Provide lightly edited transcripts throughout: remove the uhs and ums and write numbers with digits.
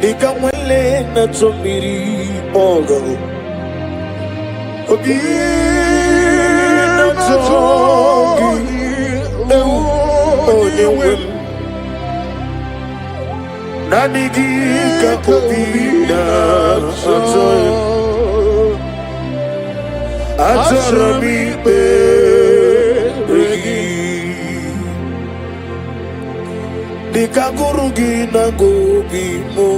Ikamwele na chomiri ogo Obi na chongi Onewem Nanigika obi na chongi Atarami beregi Dikagurugi na gobi mo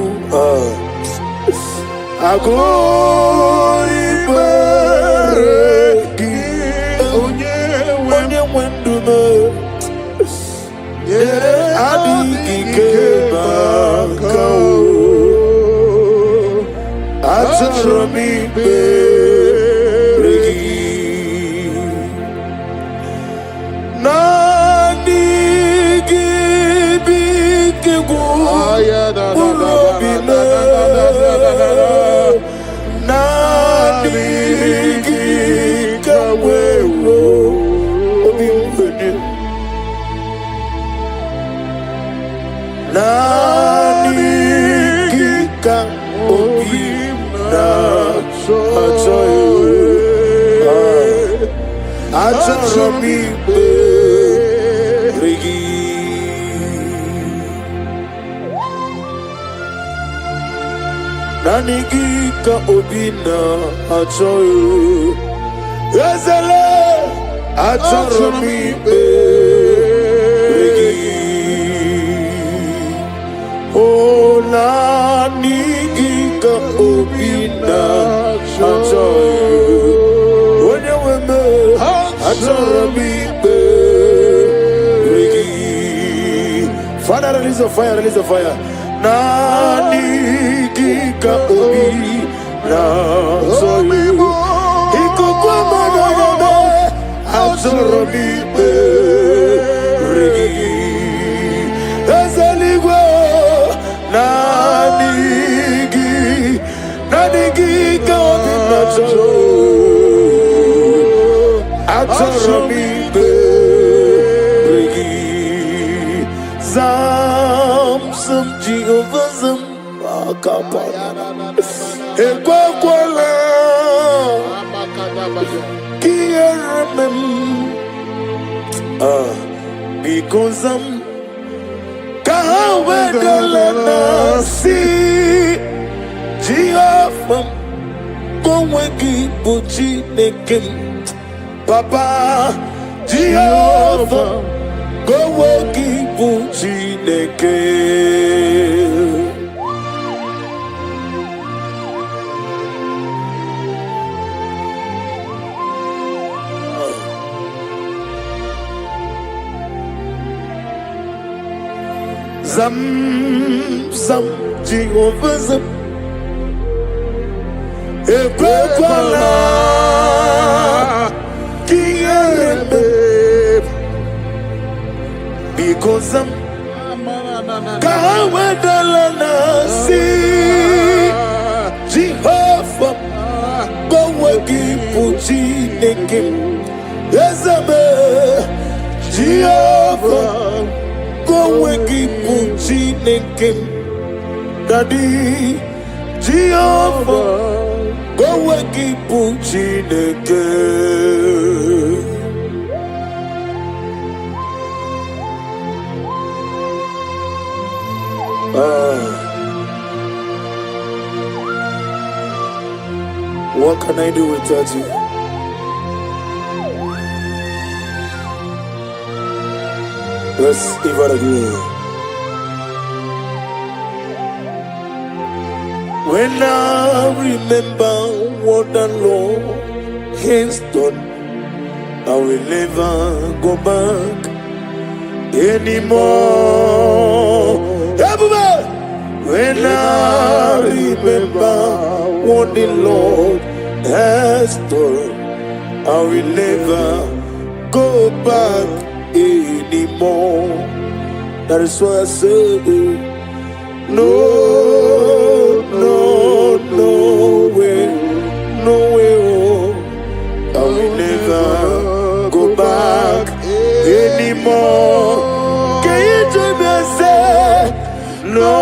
Agoi beregi Onye wendume Adigi kebakao Atarami beregi Nanigika obina achoyo Ezele achomi beregi O nanigika obina achoyo Onye weme achomi beregi Father, release the fire, release the fire. Nanigika obi na soyu Ikukwama na yame Azorobi beregi Ezeligwe Nanigika obi na soyu Azorobi beregi Thompson Jehovah Ekwakwala Kieremem Because Kahawedalana Si Jehovah Goweki Buchi Nekim Papa Jehovah Goweki Buchi Nekim Zam Jehovah zam Ekwekwala Kiyerebe Because Kahawedalana Si Jehovah Goweki Puchi Nekim Ezebe Jehovah Goweki Puchi Nekim Daddy Jehovah Goweki Puchi Nekim What can I do without you? Let's give it again. When I remember what the Lord has done, I will never go back anymore. Everybody! When I remember what the Lord has done, I will never go back anymore. That is why I say, no, no, no way, no way, oh, I will never go back anymore. Can you do me a say, no,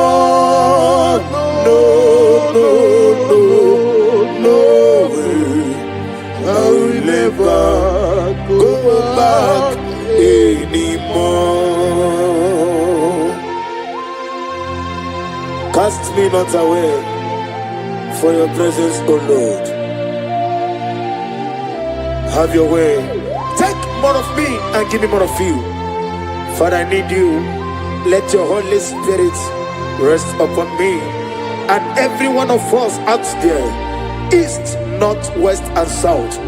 no, Cast me not away for your presence, O Lord. Have your way. Take more of me and give me more of you. Father, I need you. Let your Holy Spirit rest upon me and every one of us out there, east, north, west, and south.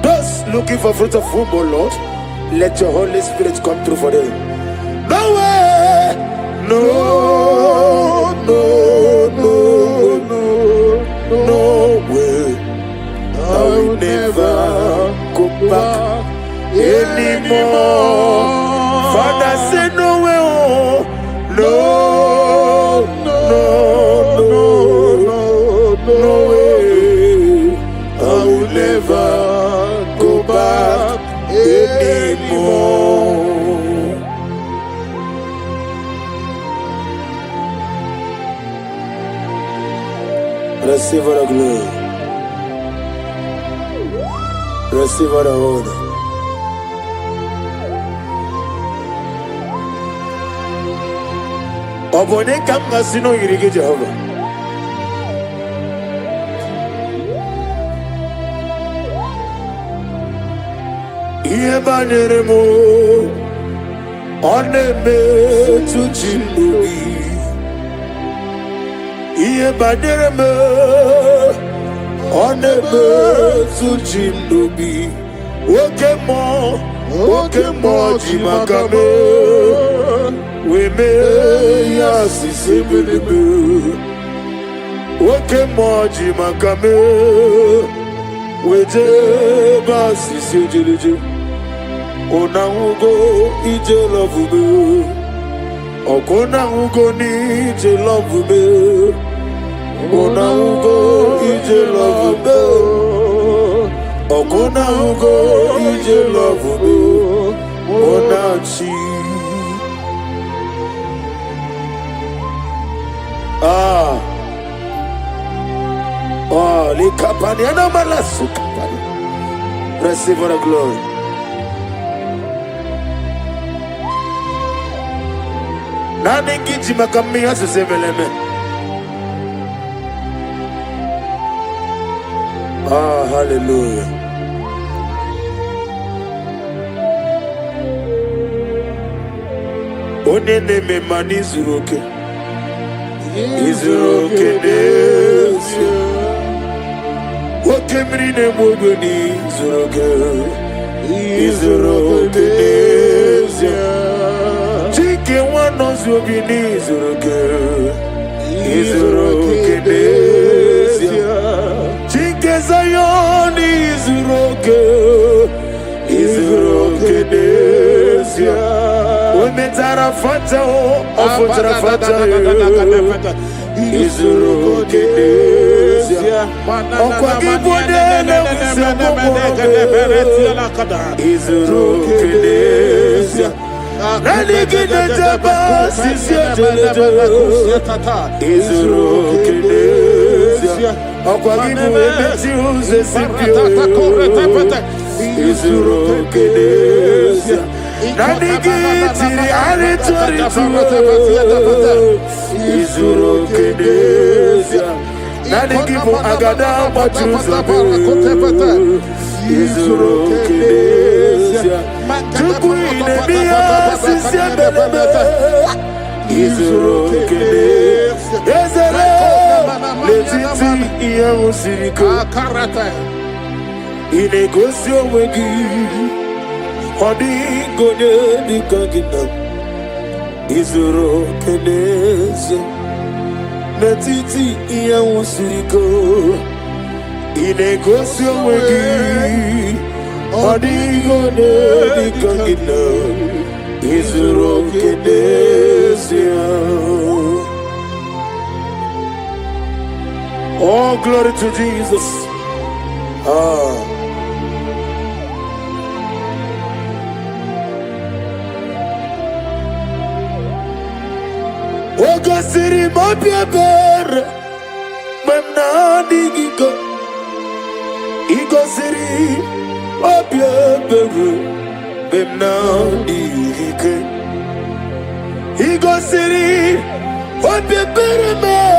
Those looking for fruit of womb, O Lord, let your Holy Spirit come through for them. No way, no, no, no, no, no way. I will never go back anymore. Father, say no way, oh, no, no, no, no, no way. I will never go back anymore. Receive all the glory. Receive all the honor. Obone kam ngasino yirige Jehovah. Iye baneremo oneme tu chinwo. Iye baneremo oneme tu chinwo. Oke mo jimakame. We may yasi sebelebe. Oke moji makame. We je basi sejeleje. Ona ugo ije love me. Okona ugo ni ije love me. Ona ugo ije love me. Okona ugo ije love me. Ona chi. Le kapani anamala sukapani. Receive the glory. Nani kiji makami asusemeleme. Hallelujah. Onene me mani zuroke. Izuroke desio. Okemrine mogoni zuroke. Izuroke desio. Chike wano zubini zuroke. Izuroke desio. Chike zayoni zuroke. Izuroke desio. Ometara fata o ofotara fata Izuroke desio. Okwa gibode le Izuroke desio. Nani gide jaba sisio jeleje Izuroke desio. Okwa gibode meti uze sipio Izuroke desio. Nani gitiri aritori Izuroke desio. Nani gibu agada machuza Izuroke desio. Tukuine biya sisya belebe Izuroke desio. Ezere letiti iya usiriko Inegosio wegi Hodi gode di kagina Izuroke desio. Letiti iya usiriko Inegosio wegi Hodi gode di kagina Izuroke desio. Oh, glory to Jesus. Ogo siri mopia ber Memna digigo Igo siri mopia ber Memna digike Igo siri mopia ber me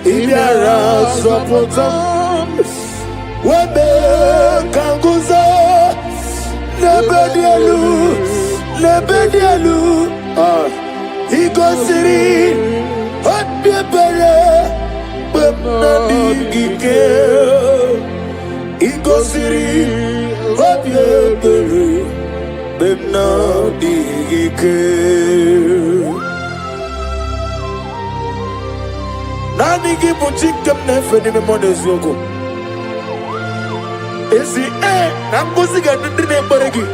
Ibiara sopotam Webe kanguza Lebedielu Igosiri Hotbiebere Bemnadigike Igosiri Hotbiebere Bemnadigike Nani gibu chikem nefeni memonezioko Esi nambuzi ga ndine baregi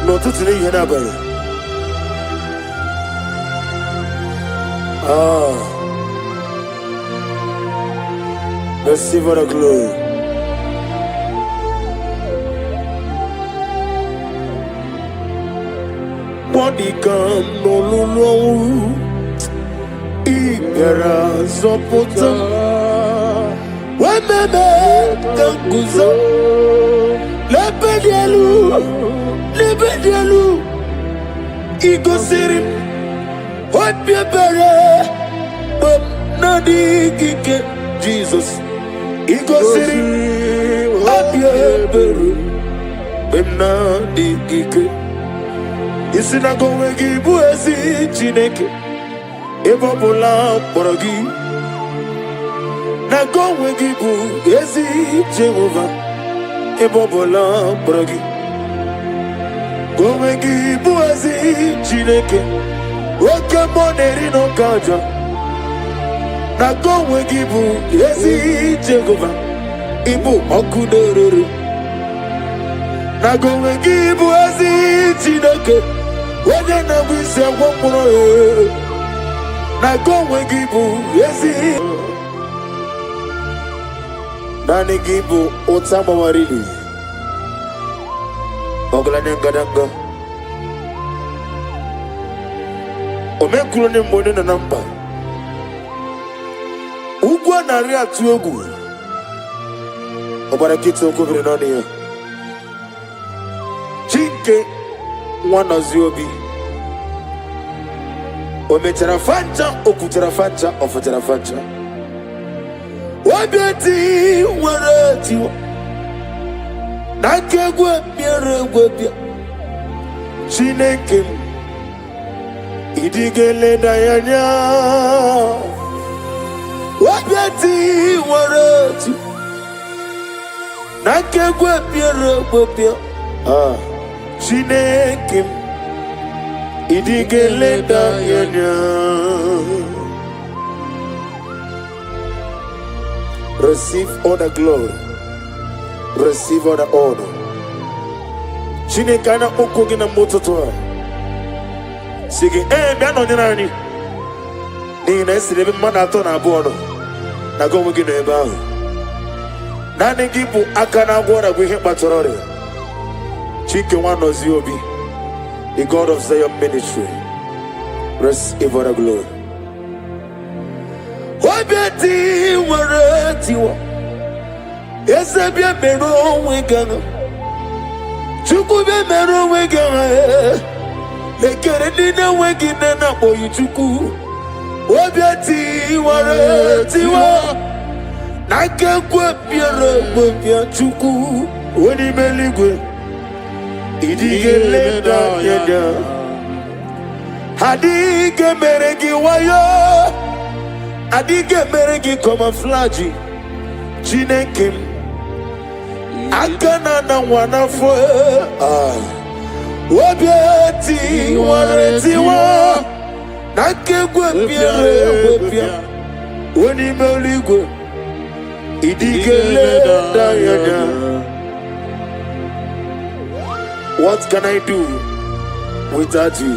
no tutune yana bare receive the glory. Body can no lulu Ibera zopota Wememe kanguzo Lebedielu Igosirim Hotbiebere Bemnadigike Jesus Igosirim Hotbiebere Bemnadigike Isinagowe gibu ezi Chineke Ebobola porogi Nagowe gibu ezi Jehovah Ebobola porogi Gowe gibu ezi Chineke Oke moneri no kaja Nagowe gibu ezi Jehovah Ibu okudororo Nagowe gibu ezi Chineke Wene na wise wapuro Nagowe gibu ezi Nani gibu otama warili Oglane ngadanga Omekulo ni mwone na namba Ugwa na ria tuogu Obarakito okubiri nani ya Chinke Mwana ziobi Ometera fancha okutera fancha ofutera fancha Wabiati warati Nakegwe miere gwebia Chineke Idigele dayanya Wabiati warati Nakegwe miere gwebia Chineke Idigele dayanya Receive all the glory. Receive all the honor. Chineke ana okogi na mototoa. Sige bia no nyana ni na esire mmadụ atọ na abụọ no. Na gomo gi no ebe ahụ. Na ne gi bụ aka na agwọ na bụ ihe kpatara ọrịa. Chike nwa nọzi obi. The God of Zion ministry. Receive all the glory. Wabeti waratiwa Esebia mero wegana Chukube mero wegana Lekere nina wegina na boyu chuku Wabeti waratiwa Nakekwe piere webia chuku Weni meligwe Idigele da yeda Hadige meregi wayo Adige meregi koma flaji Chineke Akana na wanafo Wabiati waretiwa Nakegwe piere webia Weni meligwe Idigele dayada. What can I do without you?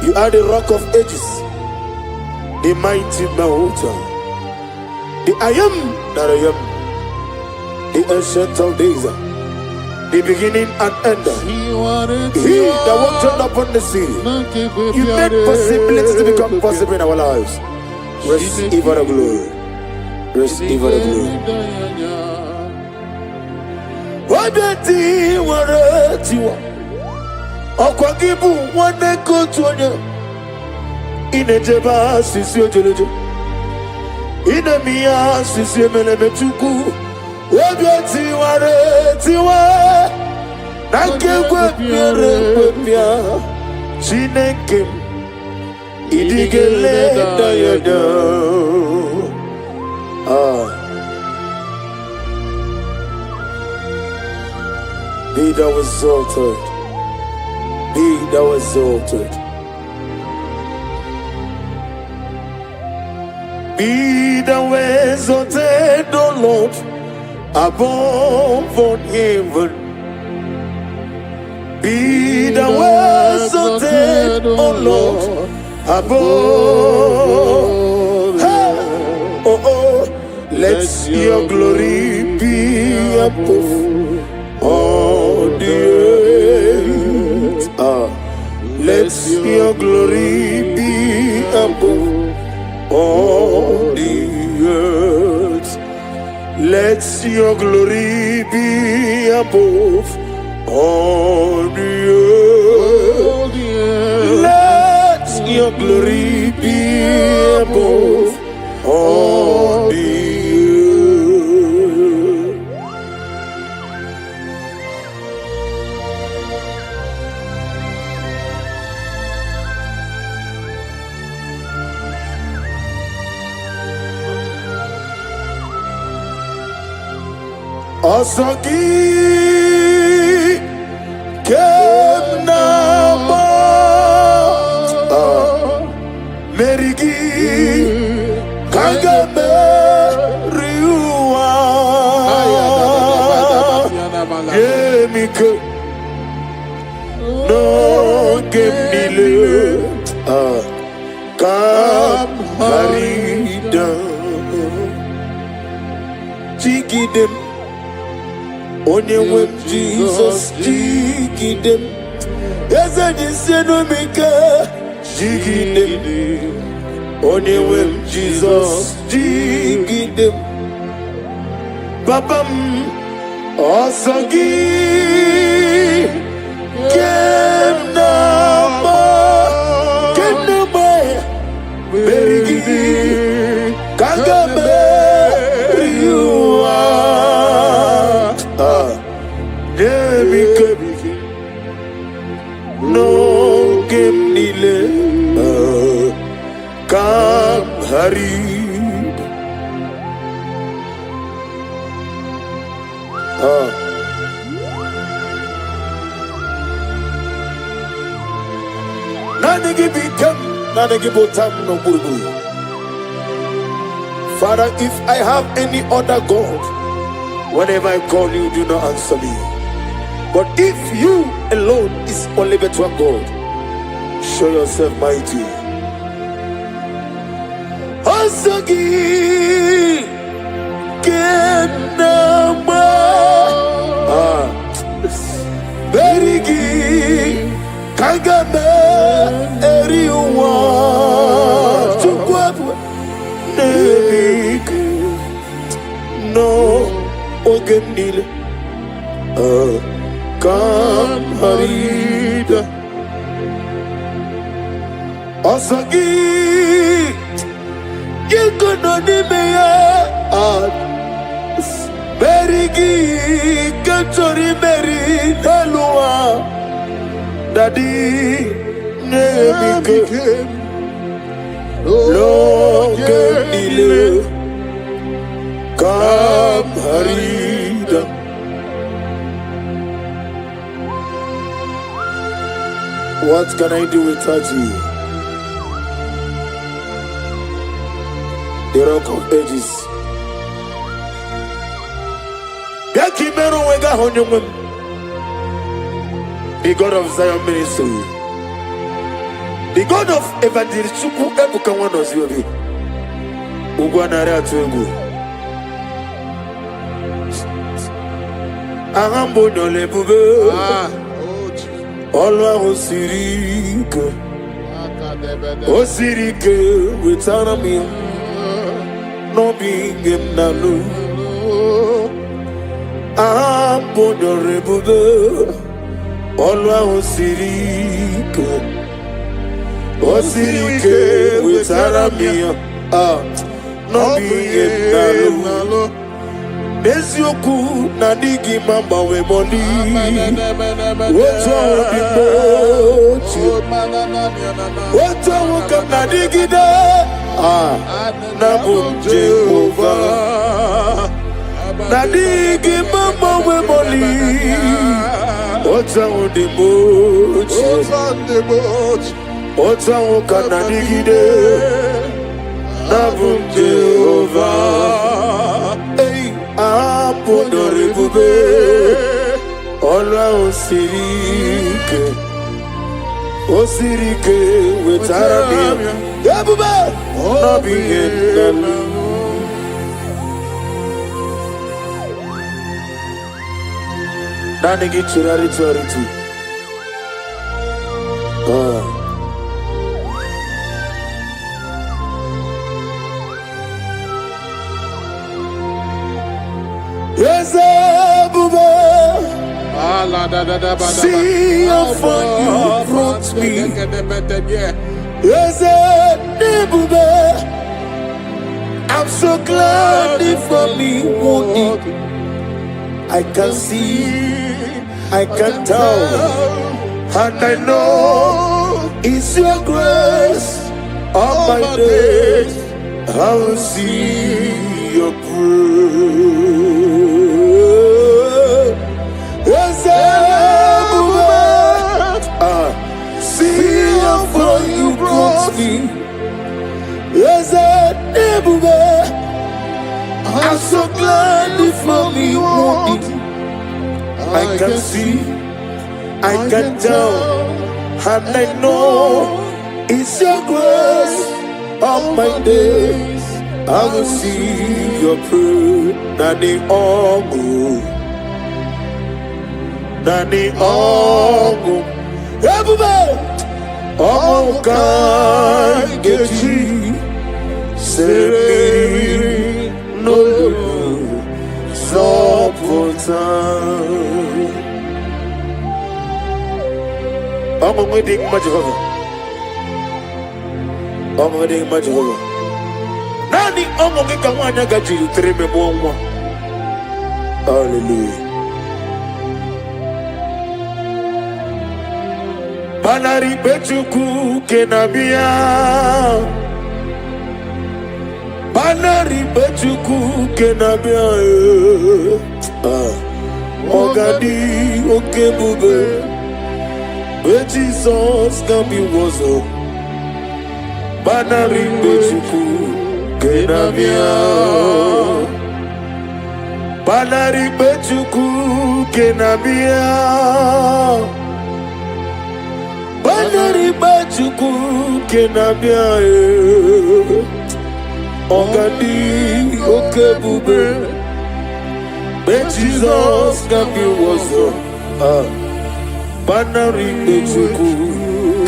You are the rock of ages, the mighty mountain, the I am that I am, the ancient of days, the beginning and end. He that walked upon the sea. You made possibilities to become possible in our lives. Receive all the glory. Receive all the glory. Wabeti waratiwa Okwagibu wane kotuonya Inejeba sisi ojeleje Inamia sisemele metuku Webiati ware tiwa Nanke kwepia Chinekim Idigele dayada Be thou exalted. Be thou exalted. Be thou exalted, O Lord, above all heaven. Be thou exalted, O Lord, above. Let your glory be above all the earth. Let your glory be above all the earth. Let your glory be above all the earth. Let your glory be above all the earth. Asagi Kemnama Merigi Kagame Riua Yemike No Gemnile Kam Harida Chikidem Onye wem Jesus jigidem Eze diseno mika jigidem Onye wem Jesus jigidem Babam Osagi Kenama Berigi Kagame Riua No game nile Kam harid Nane gibi tem Nane gibi tam no buru. Father, if I have any other God, whenever I call you, do not answer me. But if you alone is only but one God, show yourself mighty. Asagi Kenama Berigi Kagame Eriwa Chukwapu Nebik No Ogenile Kam harida Asagi Yekono meya Berigi Kantori Meri Nelua Daddy Nebike Loke Nile Kam harida What can I do without you? The Rock of Ages. The God of Zion Ministry. The God of Evangelist Chuku Ebuka Wanos Yobi. Ugwanare Atuegu. Ahambo Nole Bube. Olwa Osirike without me no being in Nalu Abodorebe Olwa Osirike without me no be nalo. Nesioku na digi mama we money. What's wrong with you? What's wrong with na digi da? Na bum Jehovah. Na digi mama we money. What's wrong with the boat? What's wrong with na digi da? Na bum Jehovah. Apodore bube, Ola Osirike, wetarami, Yabube, Nabi Hendali. Nani gichurari choritu. Yes, Baba. See how far you brought me. Yes, Baba. I'm so glad for me. I can see, I can tell, and I know it's your grace. All my days, I will see your praise. See how far you brought me. Yes, I'm so glad for me. I can see, I can tell, and I know it's your grace. All my days, I will see your praise. Nani Ogu, Nani Ogu. Everybody, oh, God, get you. Say, no, so I'm waiting much of I'm waiting much of Nani, I'm going to get you 3 more. Hallelujah. Banari bechuku kenabia, Banari bechuku kenabia, Ogadi okebube, Jesus can be wozo. Banari bechuku kenabia, Banari bechuku kenabia. Banari bachuku kenabia Ogadi okebube Jesus kabi wozo Banari bachuku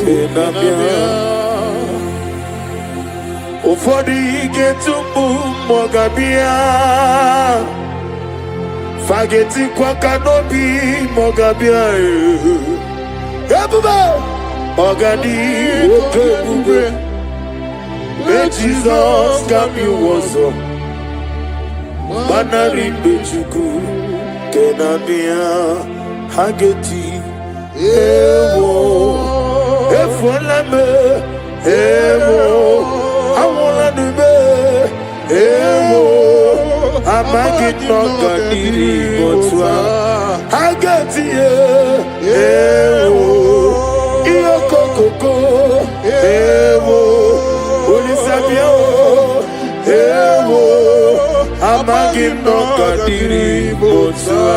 kenabia Ofodi getumbu mogabia Fageti kwa kanobi mogabia Yabuba Ogadi okebube Jesus kabi wozo Banari bechuku kenabia Hageti ewo Efolame ewo Awolanube ewo Amagit nogadiri botwa Hageti ewo Koko, ewo, Olisabio, ewo, Amagim no kadiri botwa.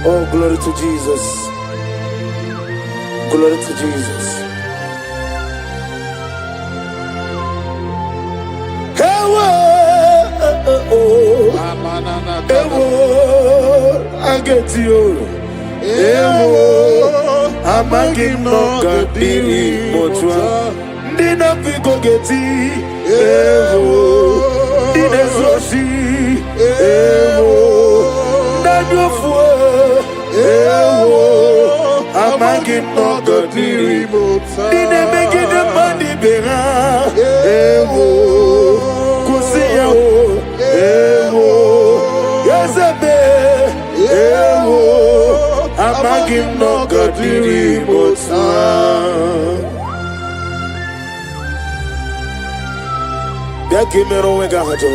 Oh, glory to Jesus. Glory to Jesus. Ewo, I get you. Ewo, Amagim no kadiri botwa. Nina pico geti. Ewo, Nina zoshi. Ewo, Nanyo fue. Ewo, amagi no godiri dine megi de mandi bera ewo kusiya o ewo yezebe ewo amagi no godiri botsa Daki mero wega hajo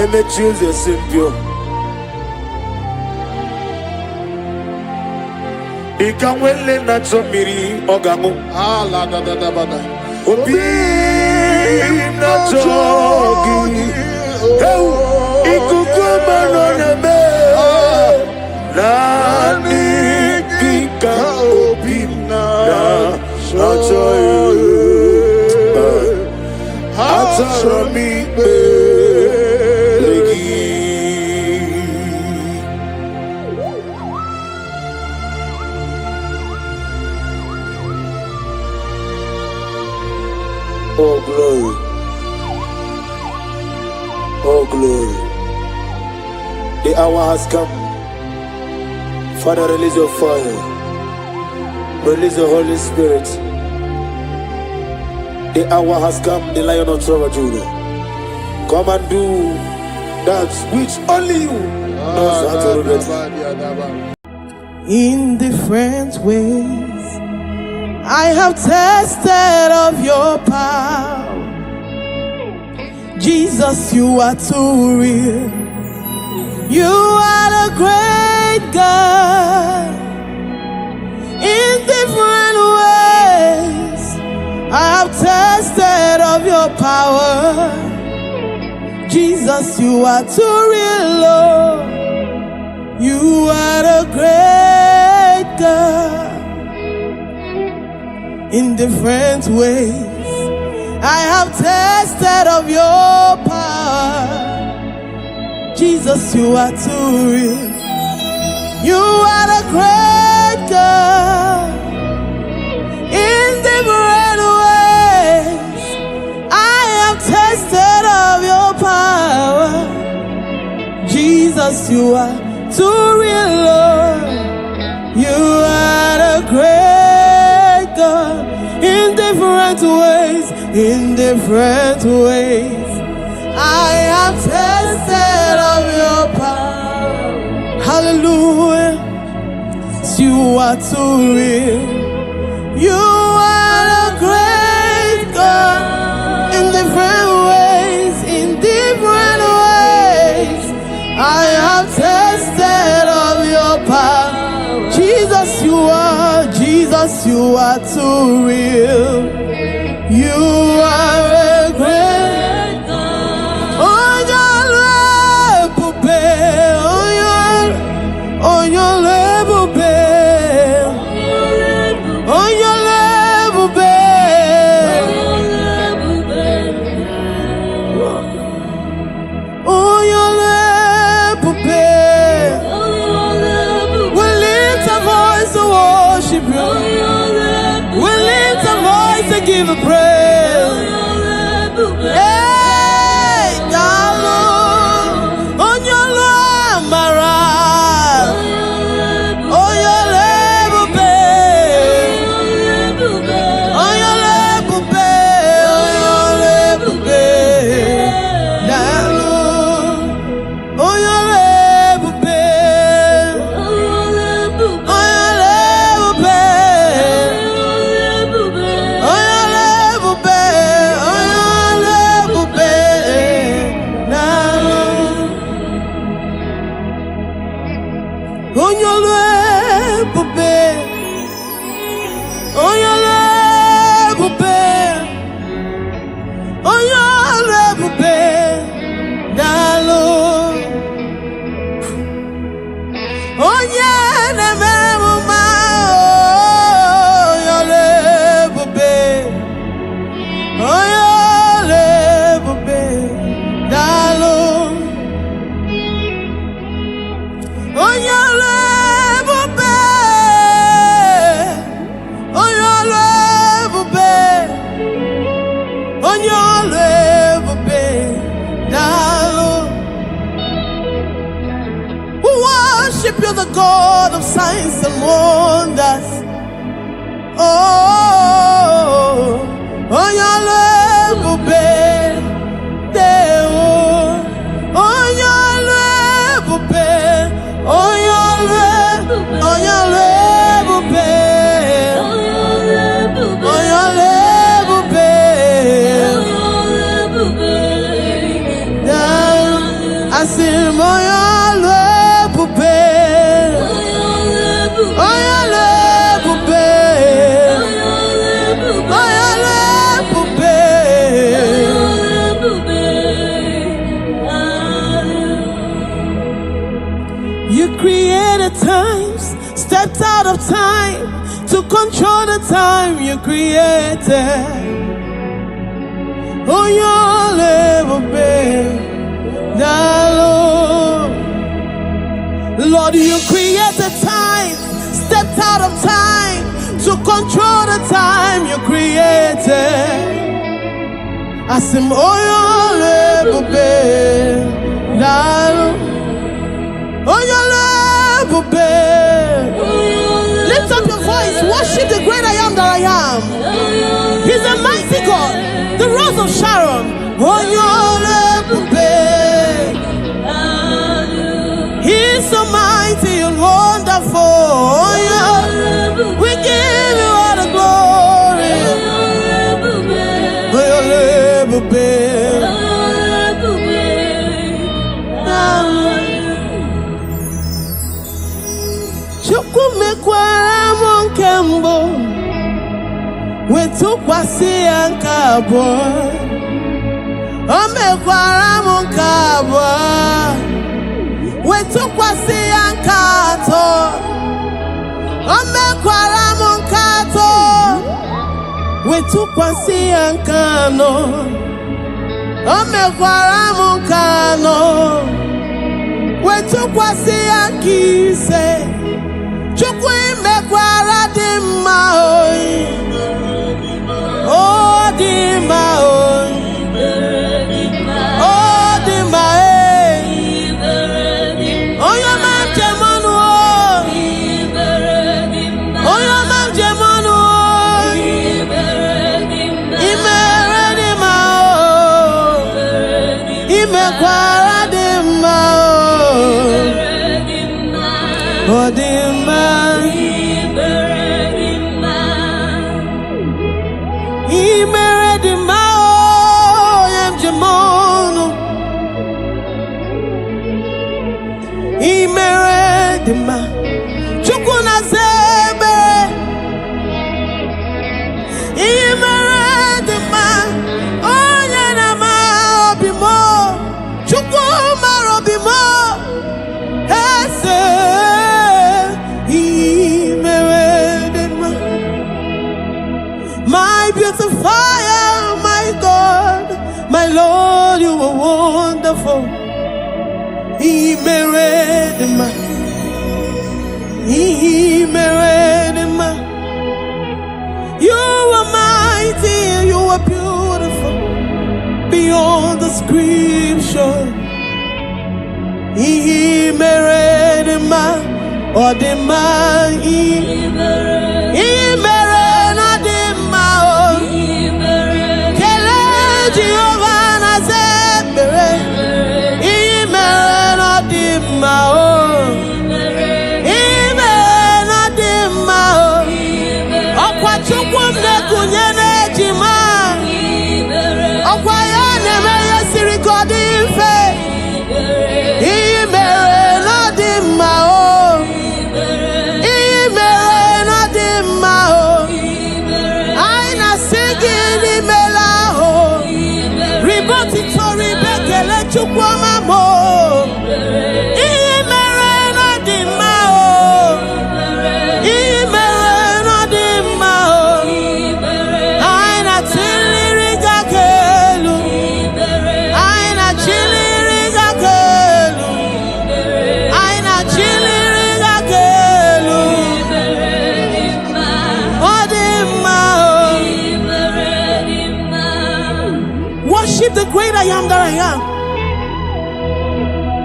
eme choose simpio Ikamwele na chomiri ogamu la da da da bada Obi na chogi Heu ikukuma no neme Nani kika obi na chogi Atarami belegi Oh glory, oh glory. The hour has come. Father, release your fire. Release the Holy Spirit. The hour has come, the Lion of Tribe of Judah. Come and do that which only you knows how to do. In different ways, I have tested of your power. Jesus, you are too real. You are the great God. In different ways, I have tested of your power. Jesus, you are too real, Lord. You are the great God. In different ways, I have tested of your power. Jesus, you are too real. You are the great God. In different ways, I have tested of your power. Jesus, you are too real, Lord. You are the great God. In different ways, I have tested of your power. Hallelujah. You are too real. You are the great God. In different ways, I have tested of your power. Jesus, you are too real. You are a great God. Oh, your level, oh, your level, oh, your level, oh, your level, we lift our voice to worship you. We lift our voice to give a praise. Hey, darling, on your love, my right. On your level, babe. On your level, babe. On your level, babe. Darling, on your level, babe. On your level, babe. On your level, babe. On your level, babe. Darling, on your level, babe. On your level, babe. On your level, babe. Darling, oh yeah, never your level, babe. On your level, babe. Darling, on your level, babe. On your you're the God of signs and wonders. Oh, on your level, babe. On your level, babe. On your level, babe. On your level, babe. I see on your level, babe. On your level, babe. On your level, babe. You created times, stepped out of time to control the time you created. On your level, babe. Lord, you created time, stepped out of time to control the time you created. I said, oh, your level, babe. Oh, your level, babe. Lift up your voice, worship the great I am that I am. He's a mighty God, the Rose of Sharon. Oh, your level, babe. He's so mighty and wonderful. Oh, yeah. We give you all the glory. Oh, your level, babe. Chukwumekwara monkembo wetukwasi ankabo. Omekwara monkabo wetukwasi ankato. Omekwara monkato wetukwasi ankano. Omekwara monkano wetukwasi ankise. Chukwu mekwara dị mma oi. Oh, dị mma oi. Oh, dị mma eh. Onye ma jemonu oi. Onye ma jemonu oi. Imere dị mma oi. Imekwara dị mma oi. Oh, dị mma. Chukwu na zebe imere dị mma onye na-ama obi m. Chukwu mara obi m eze imere dị mma. My beautifier, my God, my Lord, you are wonderful. Imere dị mma. You are mighty, you are beautiful beyond description. The great I am that I am.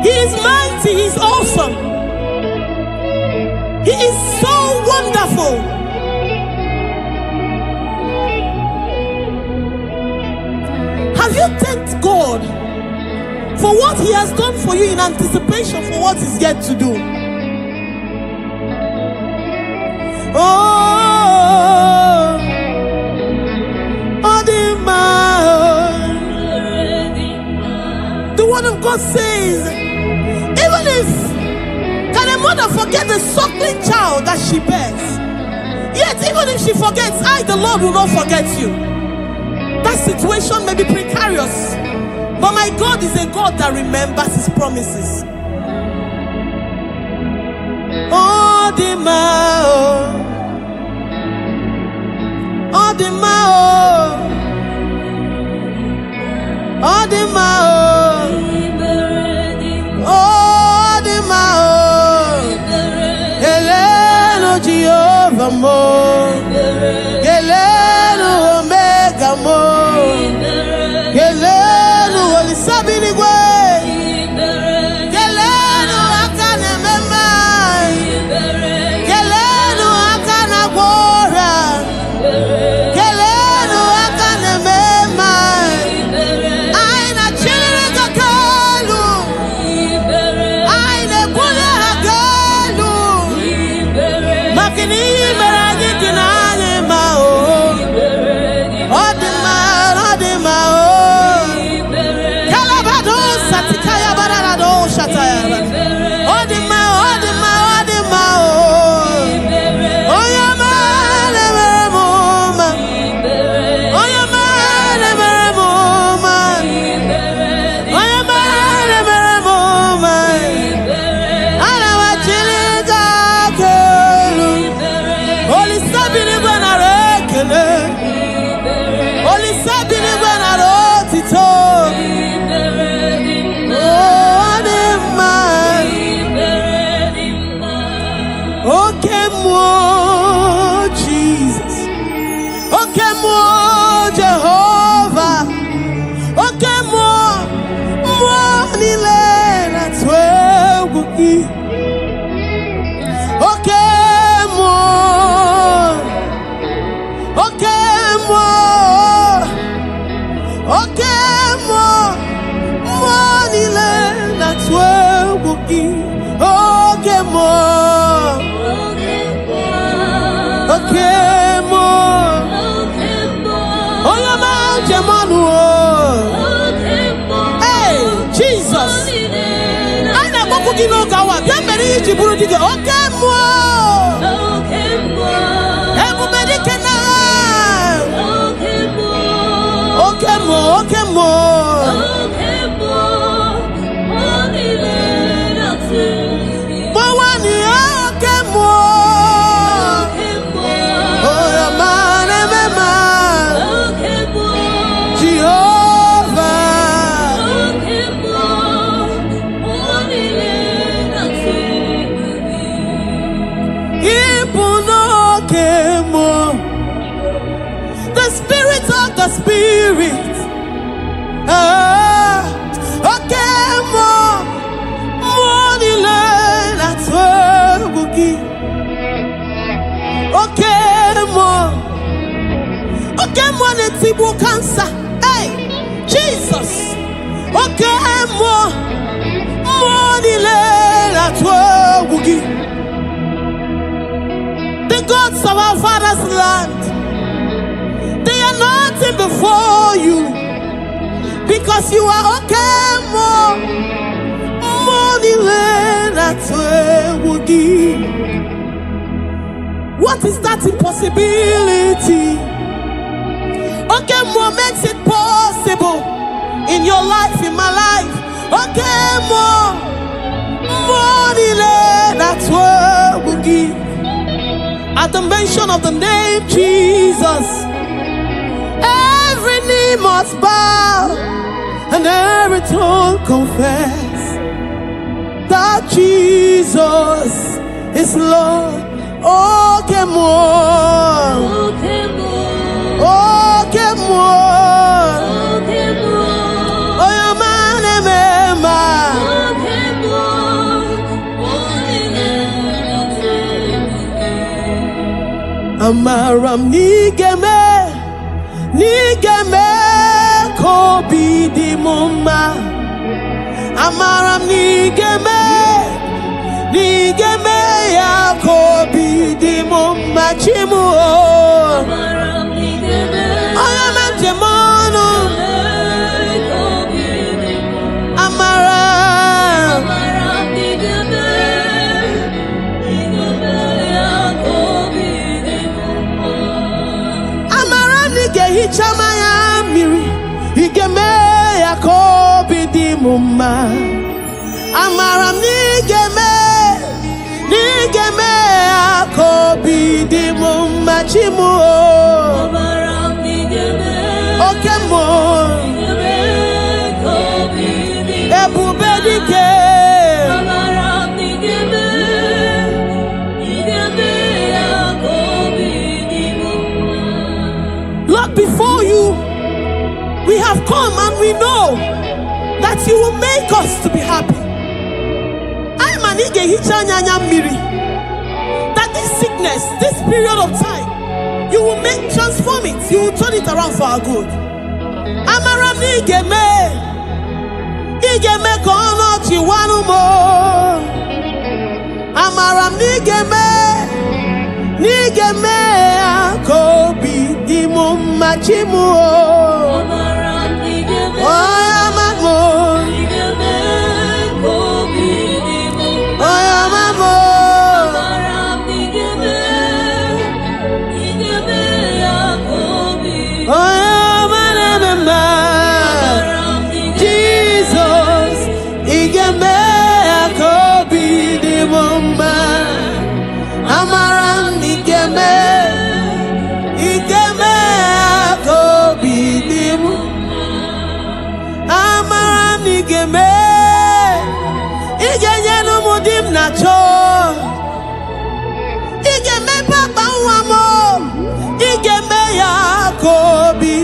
He is mighty, he is awesome. what he has done for you in anticipation for what he's yet to do. The word of God says, even if can a mother forget the suckling child that she bears, yet even if she forgets, I, the Lord, will not forget you. That situation may be precarious, but my God is a God that remembers his promises. Oh, the mao. Oh, the mao. Oh, the mao. Oh, the mao. Hello, Jehovah mo. Hello, Omega mo. Hello, Holy Sabini way. Hello, Akana Mema. Hello, Akana Gora. Hello, Akana Mema. Aina Chiriga Kalu. Aina Bula Hagalu. Makini Meragi Kinane Mao. Odima, Odima. Okay, more Jesus. Okay, more Jehovah. Okay, more Nilena Tweguki. Okay, more. Okay, more. Okay, more Nilena Tweguki. Okay, more. Okay, more. Oh, your man, hey, Jesus. I never could give no gawa. Bien many Jiburu dig. Okay, more. Everybody can now. Okay, more. Okay, more. The Spirit, okay, more that's what we give. Okay, more let's see more cancer. Hey, Jesus. Okay, more that's what we give. The gods of our father's land, they are nothing before you, because you are okay, more that's where we give. What is that impossibility? Okay, more makes it possible in your life, in my life. Okay, more that's where we give. At the mention of the name Jesus, every knee must bow and every tongue confess that Jesus is Lord. Okay, more. Okay, more. Okay, more. Okay, more. Oh, your man, remember. Okay, more. Amaram nigeme. Nigeme kobi di mumma Amaram nigeme ya kobi di mumma chimu. Amaram nigeme Amaram jemono Amaram nigeme ya kobi di mumma. Amaram nige hichama ya miri igeme ya kobi di mumma. Amaram nigeme akobi di mumma chimu. Amaram nigeme okemo kobi di ebube dike. Amaram nigeme akobi di mumma. Lord, before you we have come and we know that you will make us to be happy. That this sickness, this period of time, you will transform it, you will turn it around for our good. Amaram nigeme kono chiwanu mo. Amaram nigeme akobi di mumma chimu. Amaram nigeme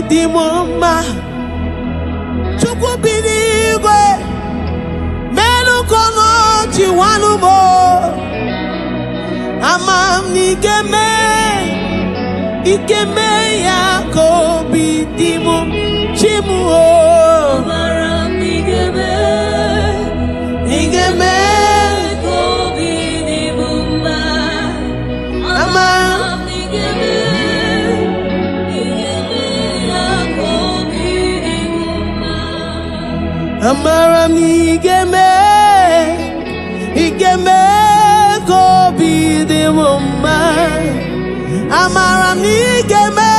di mumma chukwu binigwe menu kono chiwanu mo. Amam nigeme ya kobi di mum chimu. Amaram nigeme kobi di mumma. Amam nigeme Amaram nigeme kobi di mumma. Amaram nigeme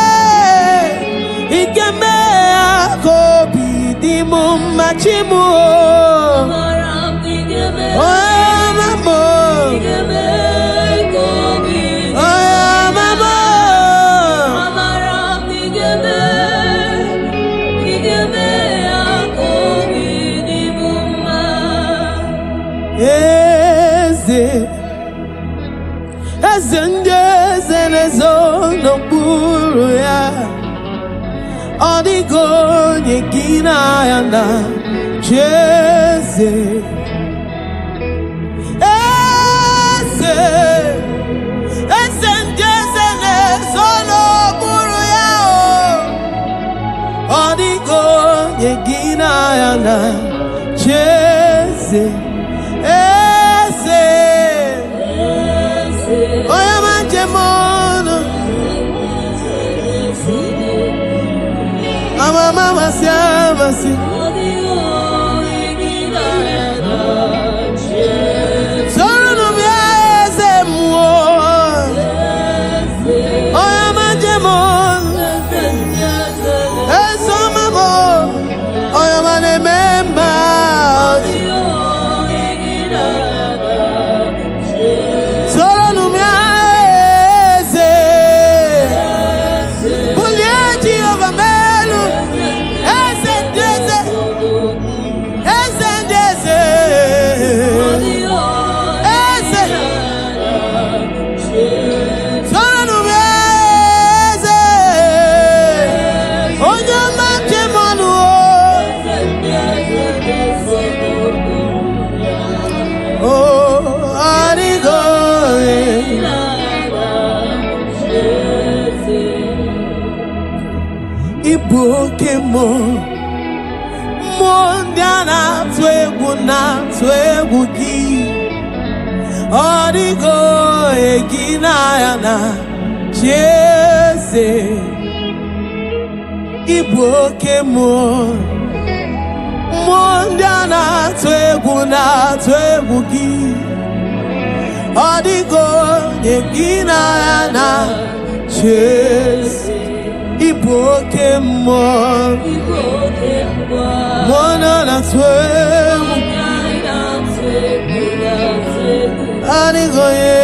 kobi di mumma chimu. Amaram nigeme kobi Amaram nigeme eze nezo n'okpuru ya. Ọ dịghị onye gị na ya na eze ndị eze nezo n'okpuru ya. Ọ dịghị onye gị na ya na eze oya manjemono mama siamasi solo mieze muo oya manjemono eso mamo oya manememba Ibukemo mondiana tuegwu na-atụ egwu gị, ọ dịgo egi n'anya na Jeze. Ịbụ oke mmụọ, mmụọ ndị a na-atụ egwu gị, ọ dịgo egi n'anya na Jeze. Ịbụ oke mmụọ, mmụọ na-atụ egwu, adịgo ye.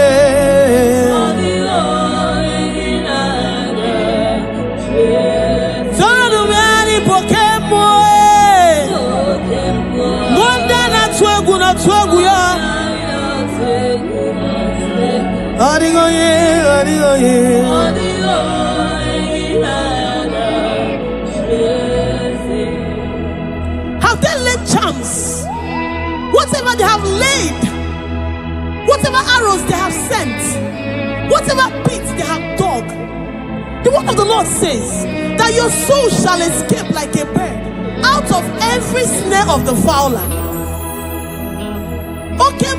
Tọrọ m ya n'ịbụ oke mmụọ, mmụọ ndị a na-atụ egwu ya, adịgo ye, adịgo ye. Have they laid charms? Whatever they have laid, whatever arrows they have sent, whatever pits they have dug, the word of the Lord says that your soul shall escape like a bird out of every snare of the fowler. Okay,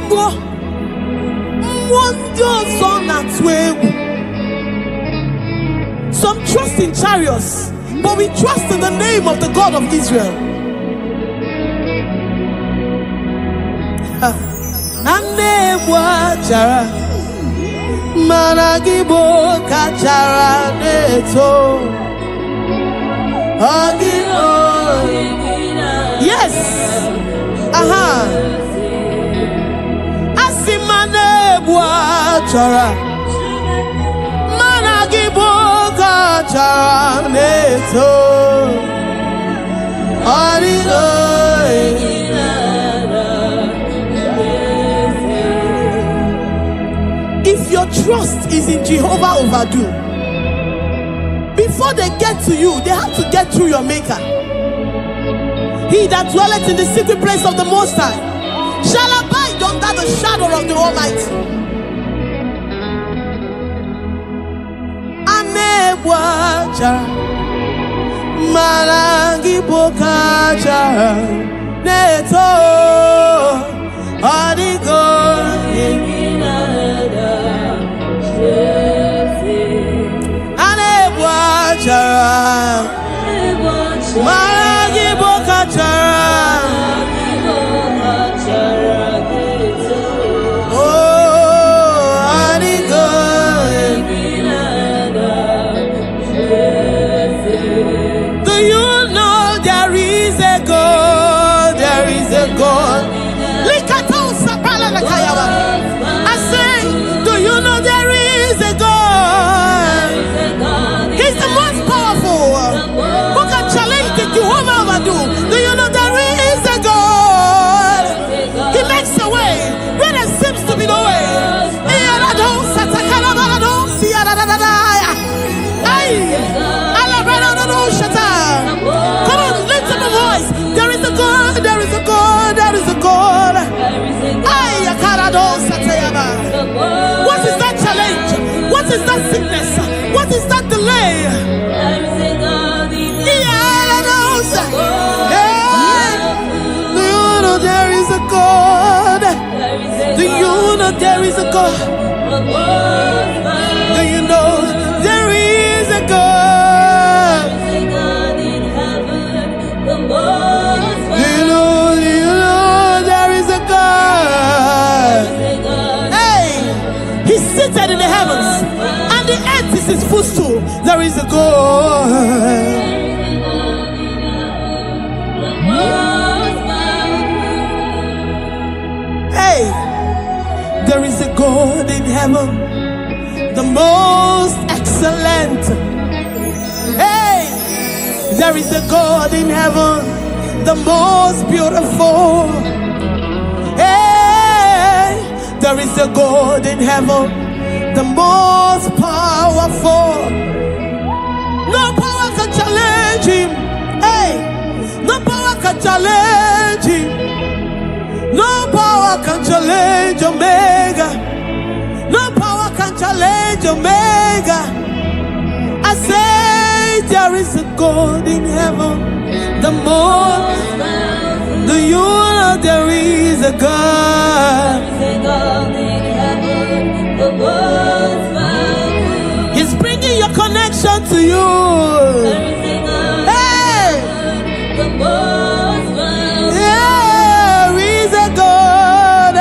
some trust in chariots, but we trust in the name of the God of Israel. Yes. Chara Managibo Chara Neto If your trust is in Jehovah Overdue, before they get to you, they have to get through your maker. He that dwelleth in the secret place of the Most High shall abide under the shadow of the Almighty. Malangi bokaja neto adigo anebwaja malangi bokaja I say, do you know there is a God? He's the most powerful. Who can challenge the Jehovah Overdue? Do you know there is a God? He makes a way where there seems to be no way. Come on, lift up the voice. There is a God, there is a God, there is a God. What is that challenge? What is that sickness? What is that delay? Do you know there is a God? Do you know there is a God? Do you know there is a God? Do you know there is a God? He's seated in the heavens, and the earth is his footstool. There is a God. Hey, there is a God in heaven, the most excellent. Hey, there is a God in heaven, the most beautiful. There is a God in heaven, the most powerful. No power can challenge him. Hey, no power can challenge him. No power can challenge Omega. No power can challenge Omega. I say there is a God in heaven, the most. Do you know know there is a God. He's bringing your connection to you. Hey! There is a God.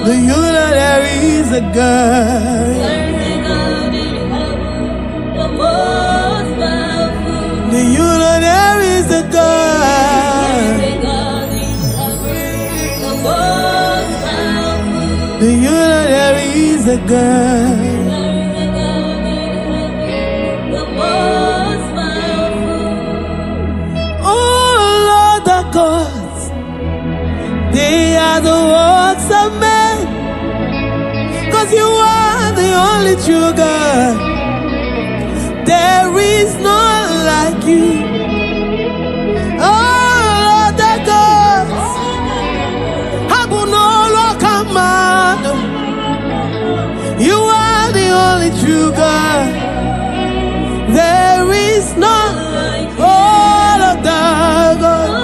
Do you know there is a God? Do you know there is a God? Do you know there is a God? Oh Lord, the gods, they are the works of men. 'Cause you are the only true God. There is none like you. Oh Lord, the gods, Habunolo Kamado. You are the only true God. There is none. All of the gods,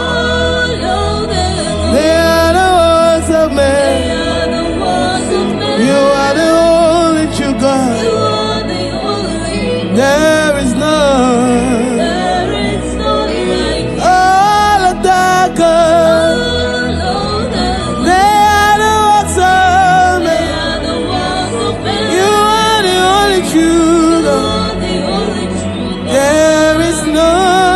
they are the works of men. You are the only true God. There is none. All of the gods, they are the works of men. You are the only true God. There is none.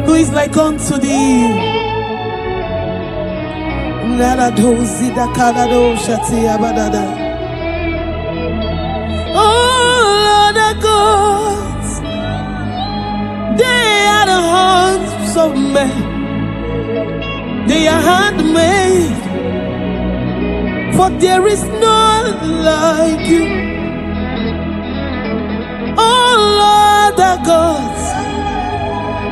Who is like unto thee? Oh Lord, the gods, they are the hands of men. They are handmade, for there is none like you. Oh Lord, the gods,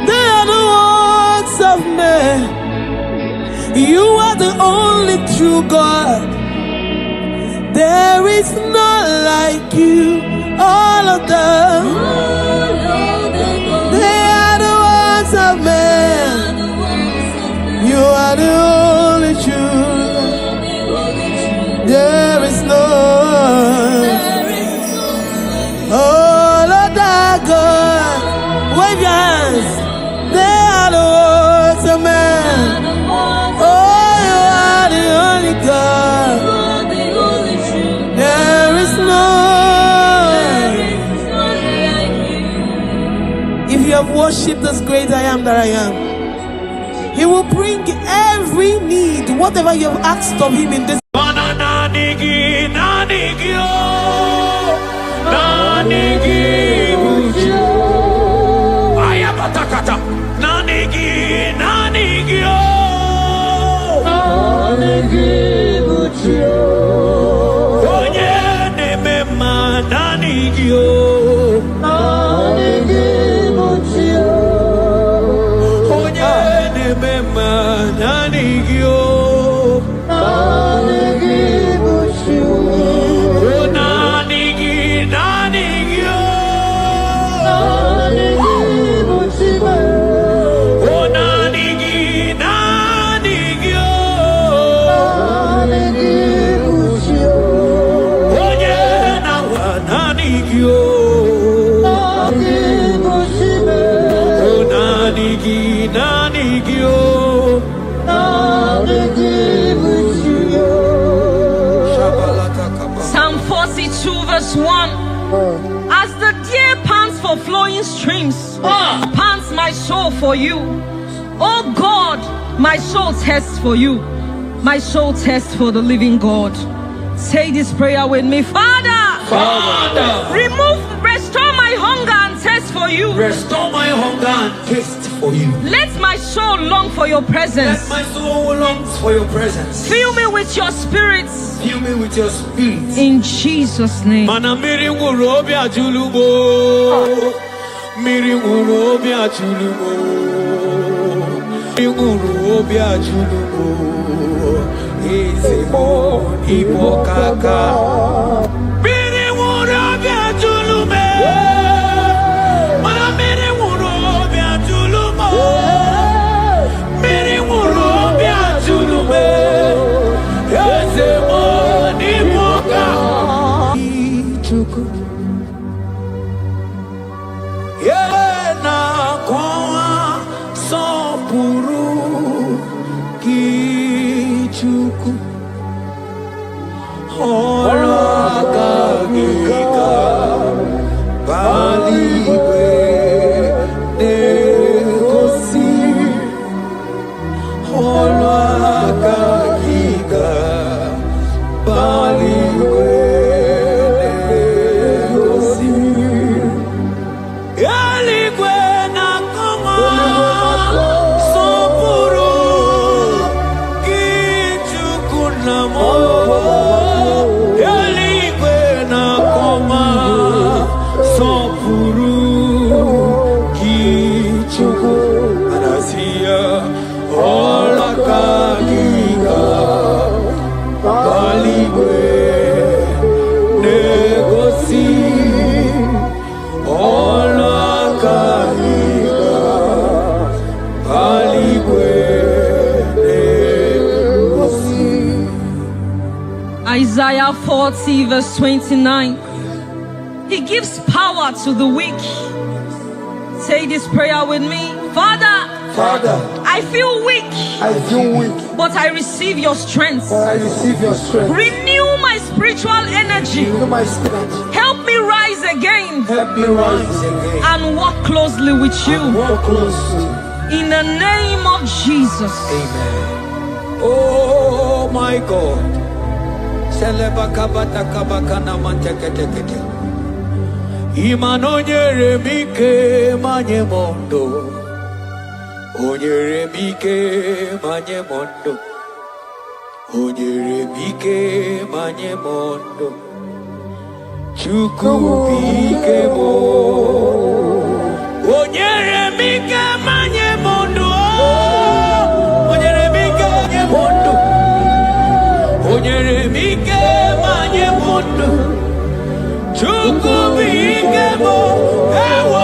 they are the works of men. You are the only true God. There is none like you. All of them, they are the works of men. You are the only true God. There is none. All of the God, wave your hands. They are the works of men. Oh, you are the only God. There is none. If you have worshipped this great I am that I am, He will bring every need, whatever you have asked of Him in this. Psalm 42 verse 1. As the deer pants for flowing streams, pants my soul for you. Oh God, my soul thirsts for you. My soul thirsts for the living God. Say this prayer with me. Father, restore my hunger and thirst for you. Restore my hunger and thirst for you. Let my soul long for your presence. Let my soul long for your presence. Fill me with your spirit. Fill me with your spirit. In Jesus' name. Ezemo ibokaka. Miri wuro biatulume. Mana miri wuro biatulumo. Miri wuro biatulume. Ezemo ibokaka. Ichuku. Yena kwa sopuru kichuku Olaka gika Baliwe negosi Olaka gika Baliwe negosi Yaligwe na koma sopuru kichuku namo Yaligwe na koma sopuru kichuku Anasia olakagiga Baligwe negosi Isaiah 40 verse 29. He gives power to the weak. Say this prayer with me. Father, I feel weak. But I receive your strength. Renew my spiritual energy. Help me rise again. And walk closely with you. In the name of Jesus. Amen. Oh my God. Imanonyere mike manye mondo. Onyere mike manye mondo. Onyere mike manye mondo. Chuku mike mo. Onyere mike manye mondo. Onyere mike manye mondo. Onyere mike manye mondo. Chuku mike mo. Ewo.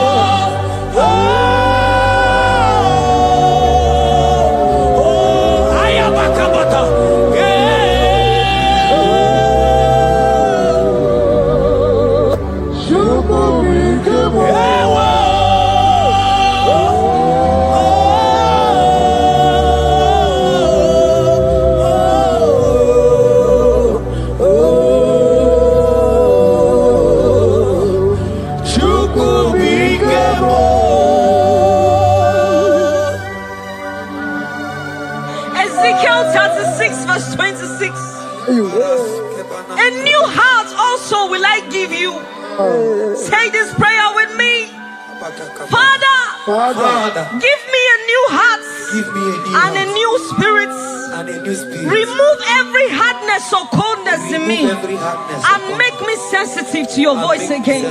Ayabakabata. Chuku mike mo. Ewo. Ezekiel 36 verse 26. A new heart also will I give you. Say this prayer with me. Father, give me a new heart and a new spirit. Remove every hardness or coldness in me and make me sensitive to your voice again.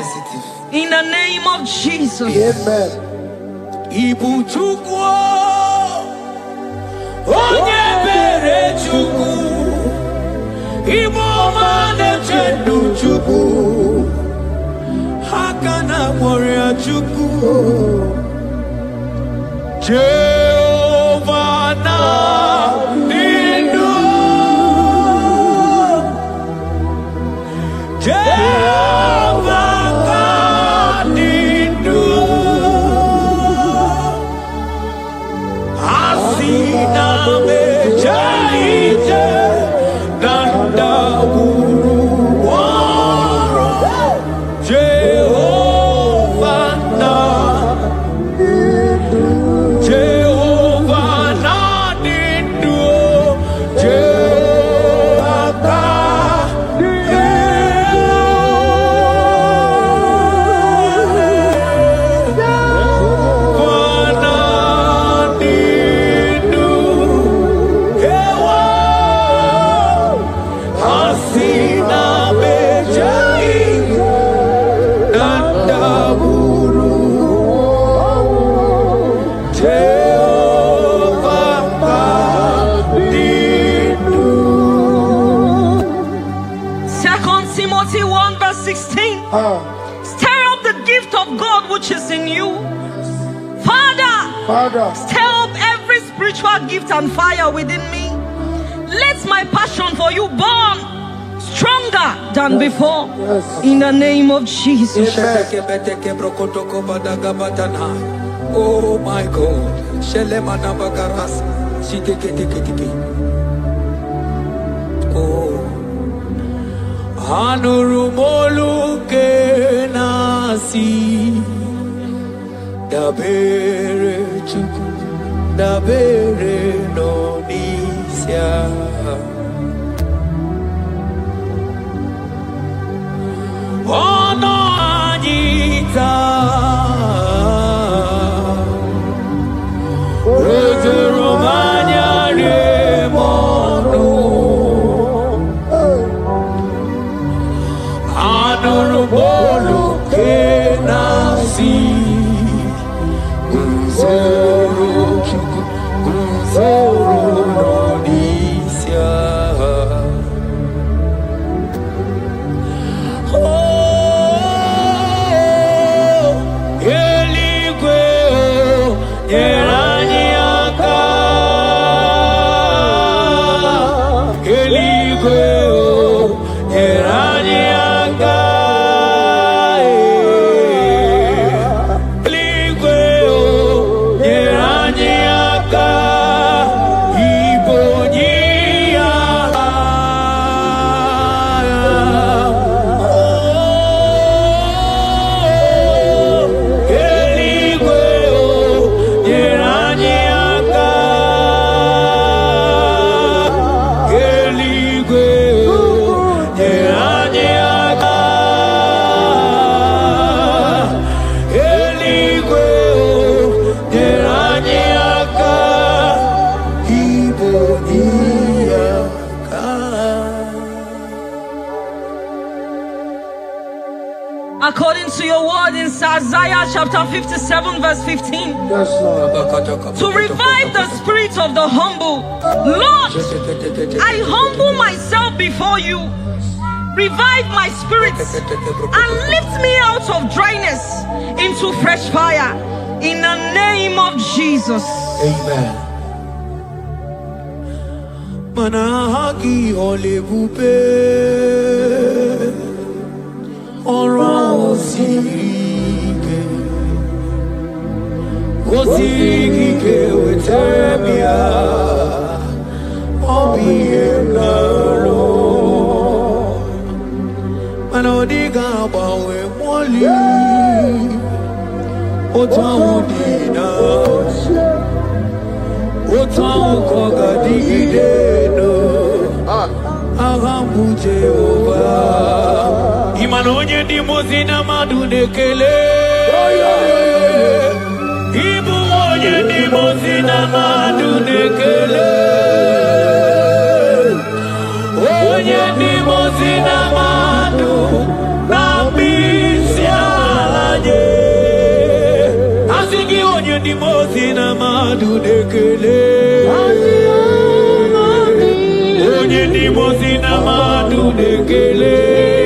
In the name of Jesus. Amen. Ibu chukwu onye bere chukwu Ibu mane chendu chukwu Hakana moria chukwu Jehovah na nindu Jehovah na nindu Asina mejaite Nanda guru waro Jehovah na nindu Jehovah the gift of God which is in you. Father, stir up every spiritual gift and fire within me. Let my passion for you burn stronger than before. In the name of Jesus. Oh my God. Oh, Hanurumolu kenasi dabere chuku dabere nonisia ono anita Romania remono Anurumolu kenasi Gunzoro chuku Gunzoro nonisia According to your word in Isaiah chapter 57 verse 15. To revive the spirit of the humble. Lord, I humble myself before you. Revive my spirit and lift me out of dryness into fresh fire. In the name of Jesus. Amen. Manahagi olebupe Oro osirike Osirike wetemia Obiemnalo Manodiga bawe mwali Otawudina Otawukoga digideno Agambu Jehovah Imanonye di mozina madunekele Ibu onye di mozina madunekele Onye di mozina madu Nambisi alaje Asigi onye di mozina madunekele Onye di mozina madunekele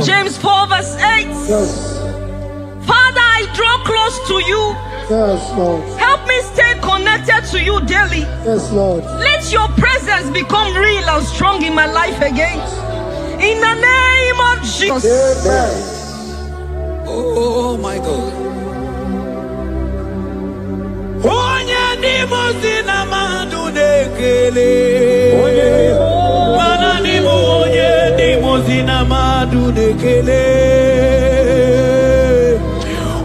James 4 verse 8. Father, I draw close to you. Yes, Lord. Help me stay connected to you daily. Yes, Lord. Let your presence become real and strong in my life again. In the name of Jesus. Amen. Oh my God. Zina madu nekele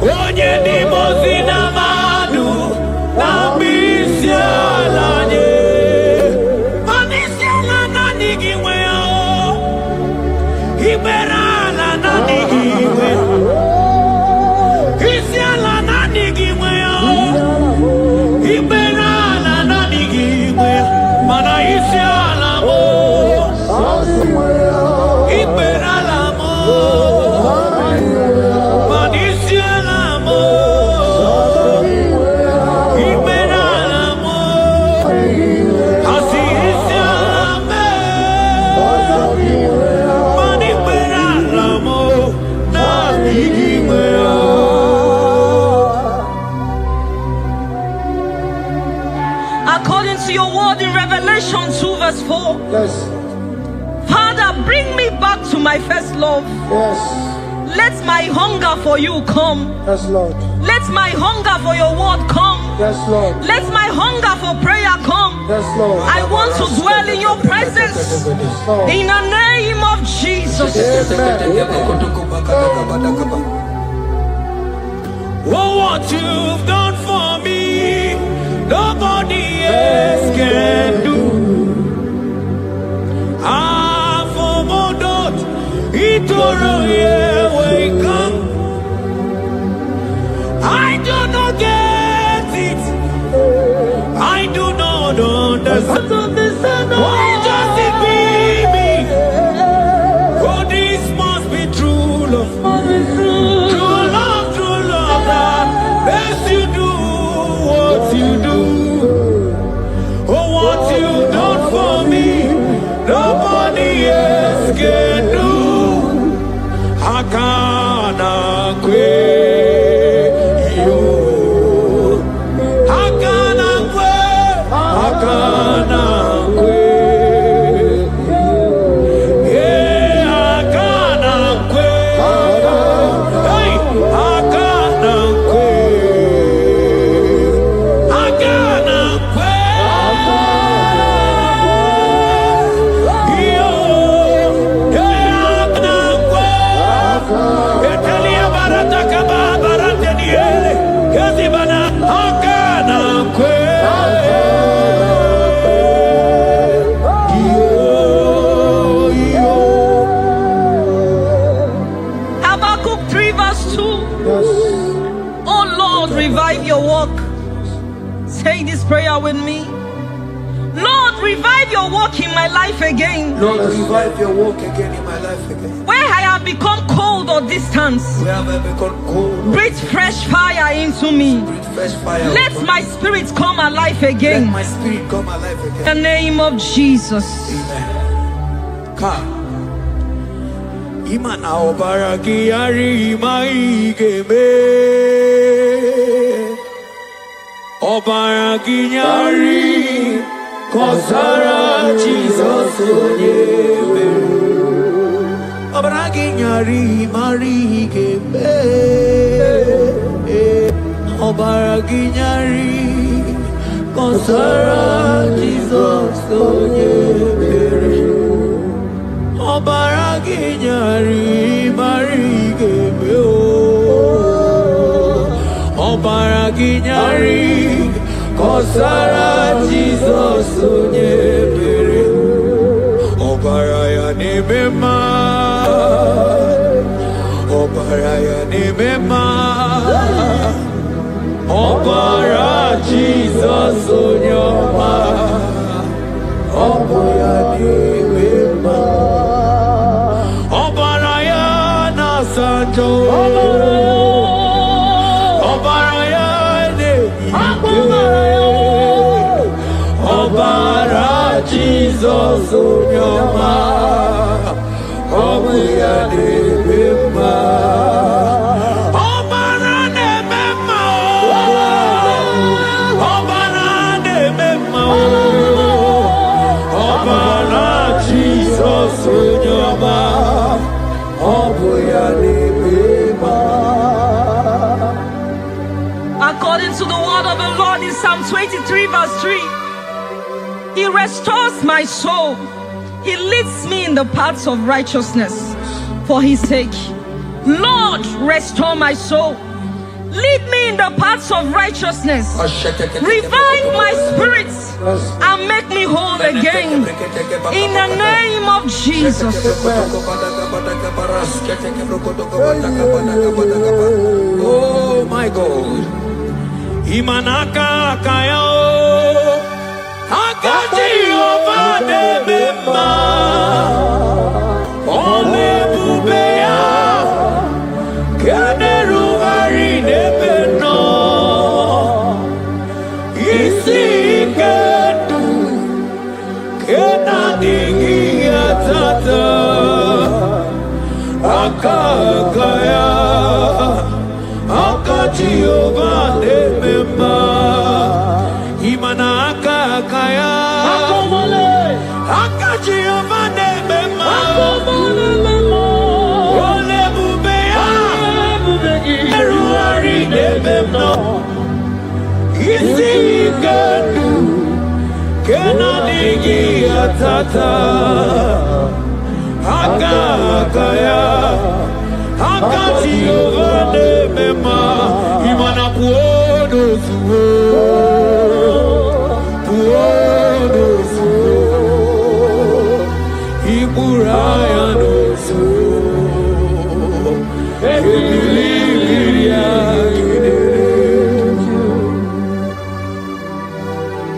Onye di mozina madu Nambisia lanye Manisia lana nigi weo Mani bera lamo na igimea. According to your word in Revelation 2 verse 4. Yes. Father, bring me back to my first love. Yes. Let my hunger for you come. Yes, Lord. Let my hunger for your word come. Yes, Lord. Let my hunger for prayer come. Yes, Lord. I want to dwell in your presence. Lord. In the name of Jesus. Oh, what you've done for me, nobody else can do. For Modot, Itoro, we come. I do not get it. I do not understand. Why does it be me? Oh, this must be true love. True love, that makes you do what you do. Oh, what you've done for me, nobody else can do. Hakana kwe yo. Hakana kwe. Hakana kwe. Yeah, hakana kwe. Hey, hakana kwe. Hakana kwe. Yo. Yeah, hakana kwe. Italia barata kaba barata diele. Kazi bana hakana kwe. Habakkuk 3 verse 2. Oh Lord, revive your work. Say this prayer with me. Lord, revive your work in my life again. Lord, revive your work again in my life again. Where I have become cold or distant, Where have I become cold? breathe fresh fire into me. Breathe fresh fire. Let my spirit come alive Let again. my spirit come alive In again. the name of Jesus. Amen. Come. Imana obaraki yari maigeme. Obaraki yari kosara Jesus onyebe. Obaraki yari marigeme. Obaraki yari kosara Jesus onyebe. Obaraki yari marigeme. Obaraki yari kosara Jesus onyebere. Obaraya nemema. Obaraya nemema. Obara Jesus onyoma. Obaraya nemema. Obaraya na sanjo. Obaraya ne. Obara Jesus onyoma. Obuya nemema. Obara nemema. Obara nemema. Obara Jesus onyoma. Obuya nemema. According to the word of the Lord in Psalm 23 verse 3, He restores my soul. He leads me in the paths of righteousness for His sake. Lord, restore my soul. Lead me in the paths of righteousness. Revive my spirit and make me whole again. In the name of Jesus. Oh my God. Imanaka kayao. Akati ovade bema. Ole bubea. Kaneru harine beno. Isi ketu. Kena dingi atata. tata Akakaya Akati ovane mema Imana puodo suo Puodo suo Iburaya no suo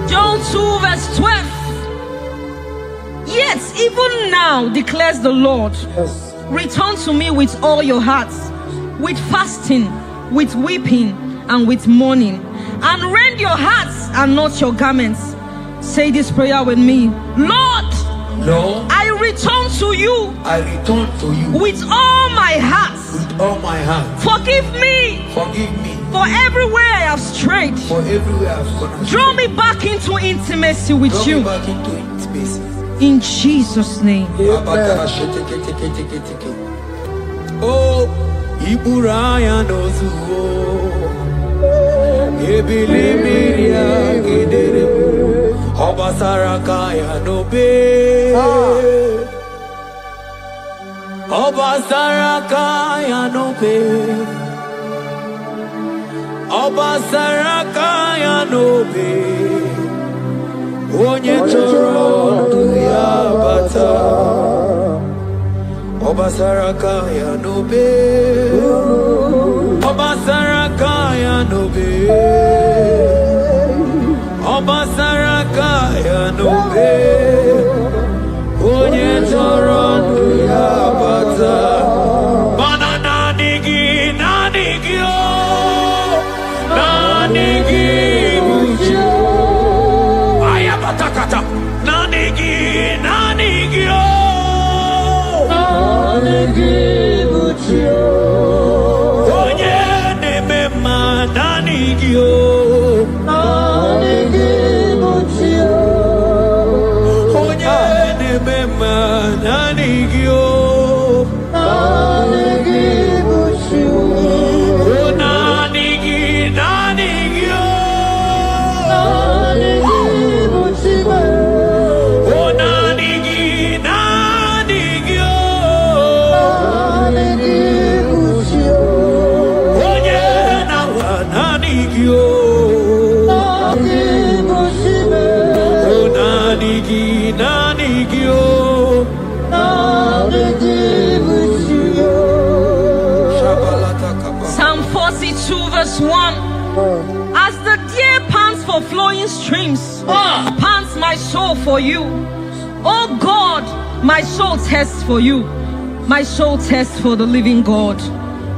John 2 verse 12. Yet even now declares the Lord, Yes. return to me with all your hearts, with fasting, with weeping, and with mourning, and rend your hearts and not your garments. Say this prayer with me. Lord, Lord, I return to you I return to you with all my heart. with all my heart. Forgive me Forgive me for everywhere I have strayed. for everywhere I've gone astray. Draw me back into intimacy with Draw you. me back into intimacy. In Jesus' name. Oh, Iburaya no zuo. Ebilimiria gedere. Obasarakaya no be. Obasarakaya no be. Obasarakaya no be. Onye choro ya bata. Obasarakaya no be. Obasarakaya no be. Obasarakaya no be. Onye choro ya bata. Banana nigi oh. Nanigi bujo. Ayabatakata. Nanigi oh. Onye nemema nanigi oh. Onye nemema nanigi oh. Psalm 42 verse 1. As the deer pants for flowing streams, pants my soul for you. Oh God, my soul thirsts for you. My soul thirsts for the living God.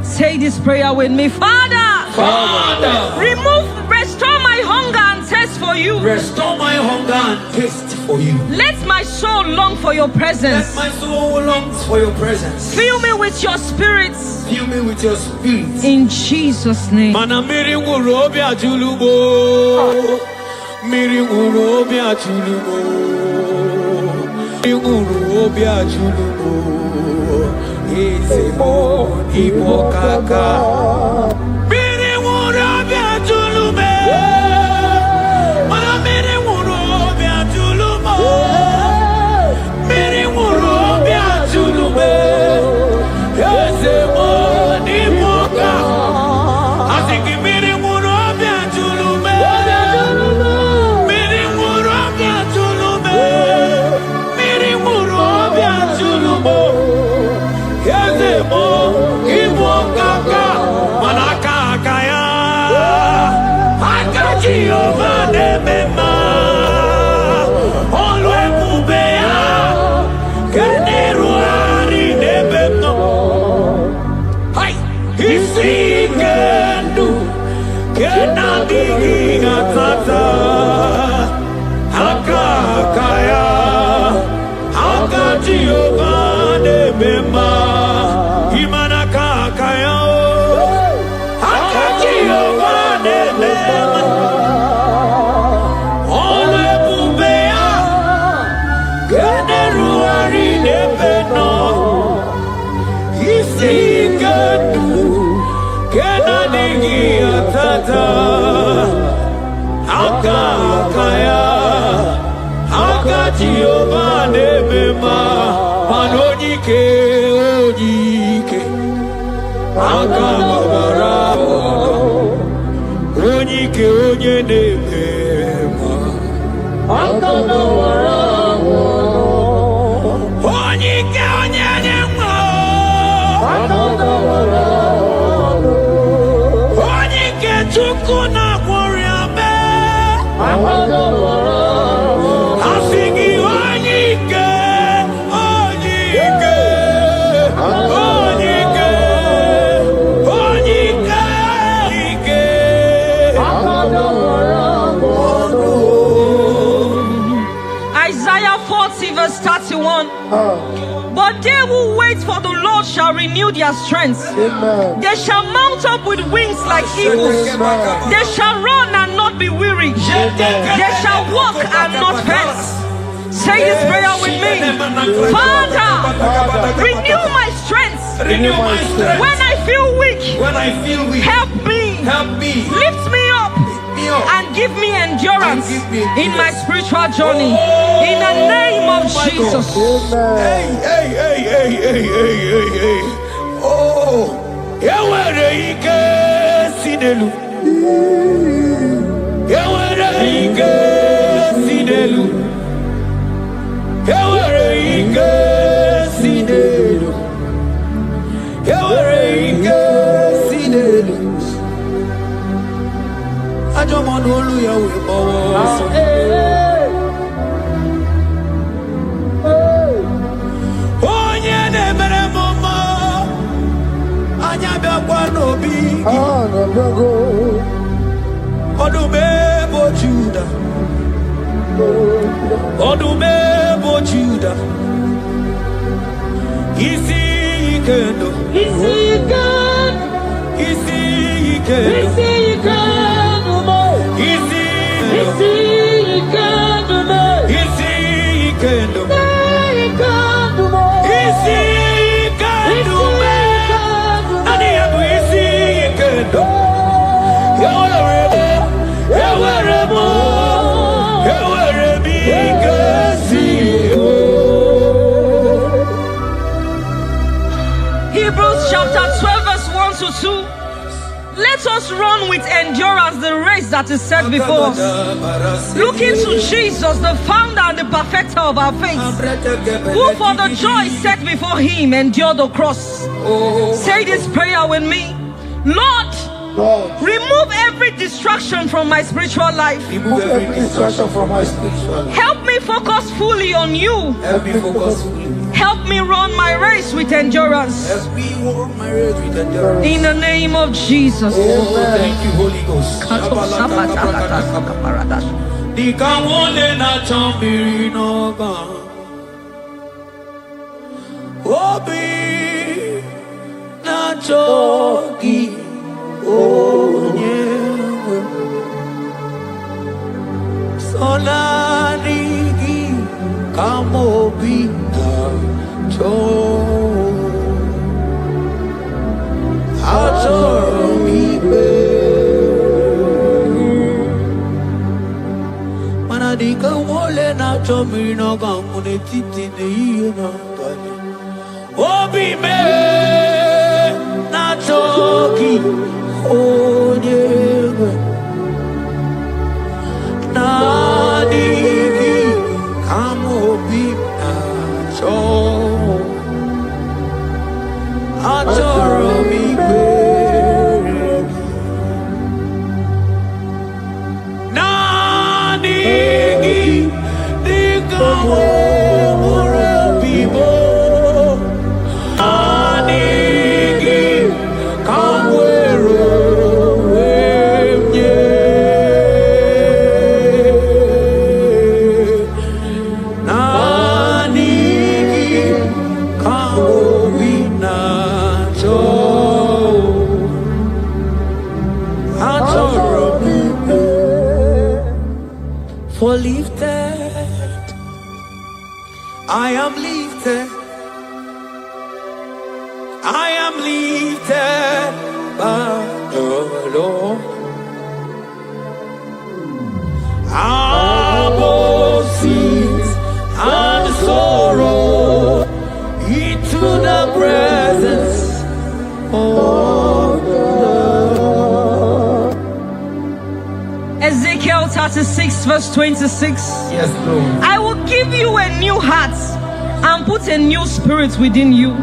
Say this prayer with me. Father, restore my hunger and thirst for you. Restore my hunger and taste for you. Let my soul long for your presence. Let my soul longs for your presence. Fill me with your spirit. Fill me with your spirit. In Jesus' name. Mana miri ngurobi ajulubo. Miri ngurobi ajulubo. Miri ngurobi ajulubo. Izemo ibo kaka. Miri ngurobi ajulubo. Mana miri ngurobi ajulubo. Miri ngurobi ajulubo. Izemo ibo kaka. Asiki miri ngurobi ajulubo. Miri ngurobi ajulubo. Miri ngurobi ajulubo. Yazemo ibo kaka. Manaka onyike, akababara, onyike onye na-eme akababara, onyike onye na-eme akababara, onyike Chukwu na-agwọrọ ame akababara. Isaiah 40 verse 31. But they who wait for the Lord shall renew their strength. Amen. They shall mount up with wings like eagles. They shall run and not be weary. They shall walk and not faint. Say this prayer with me. Father, renew my strength. When I feel weak, help me. Lift me up and give me endurance in my spiritual journey. In the name of Jesus. Hey. Oh, yawere ike sinelu. Yawere ike sinelu. Yawere ike sinelu. Yawere ike sinelu. Ajomonu olu yawe bawo. Onye na-emere mama anya bịakwa n'obi ọdụm ebo Juda, ọdụm ebo Juda, isi ike ndụ, isi ike Hebrews chapter 12 verse 1 to 2. Let us run with endurance the race that is set before us, looking to Jesus, the founder and the perfecter of our faith, who for the joy set before him endured the cross. Say this prayer with me. Lord, remove every distraction from my spiritual life. Help me focus fully on you. Help me run my race with endurance. In the name of Jesus. Thank you, Holy Ghost. Obi me na choki onye na digi kamobi na cho achoro mi be na digi digamo for lifted, I am lifted, I am lifted by the Lord. Above sins and sorrow, into the presence of the Lord. Ezekiel 36 verse 26. Yes, Lord. I will give you a new heart and put a new spirit within you.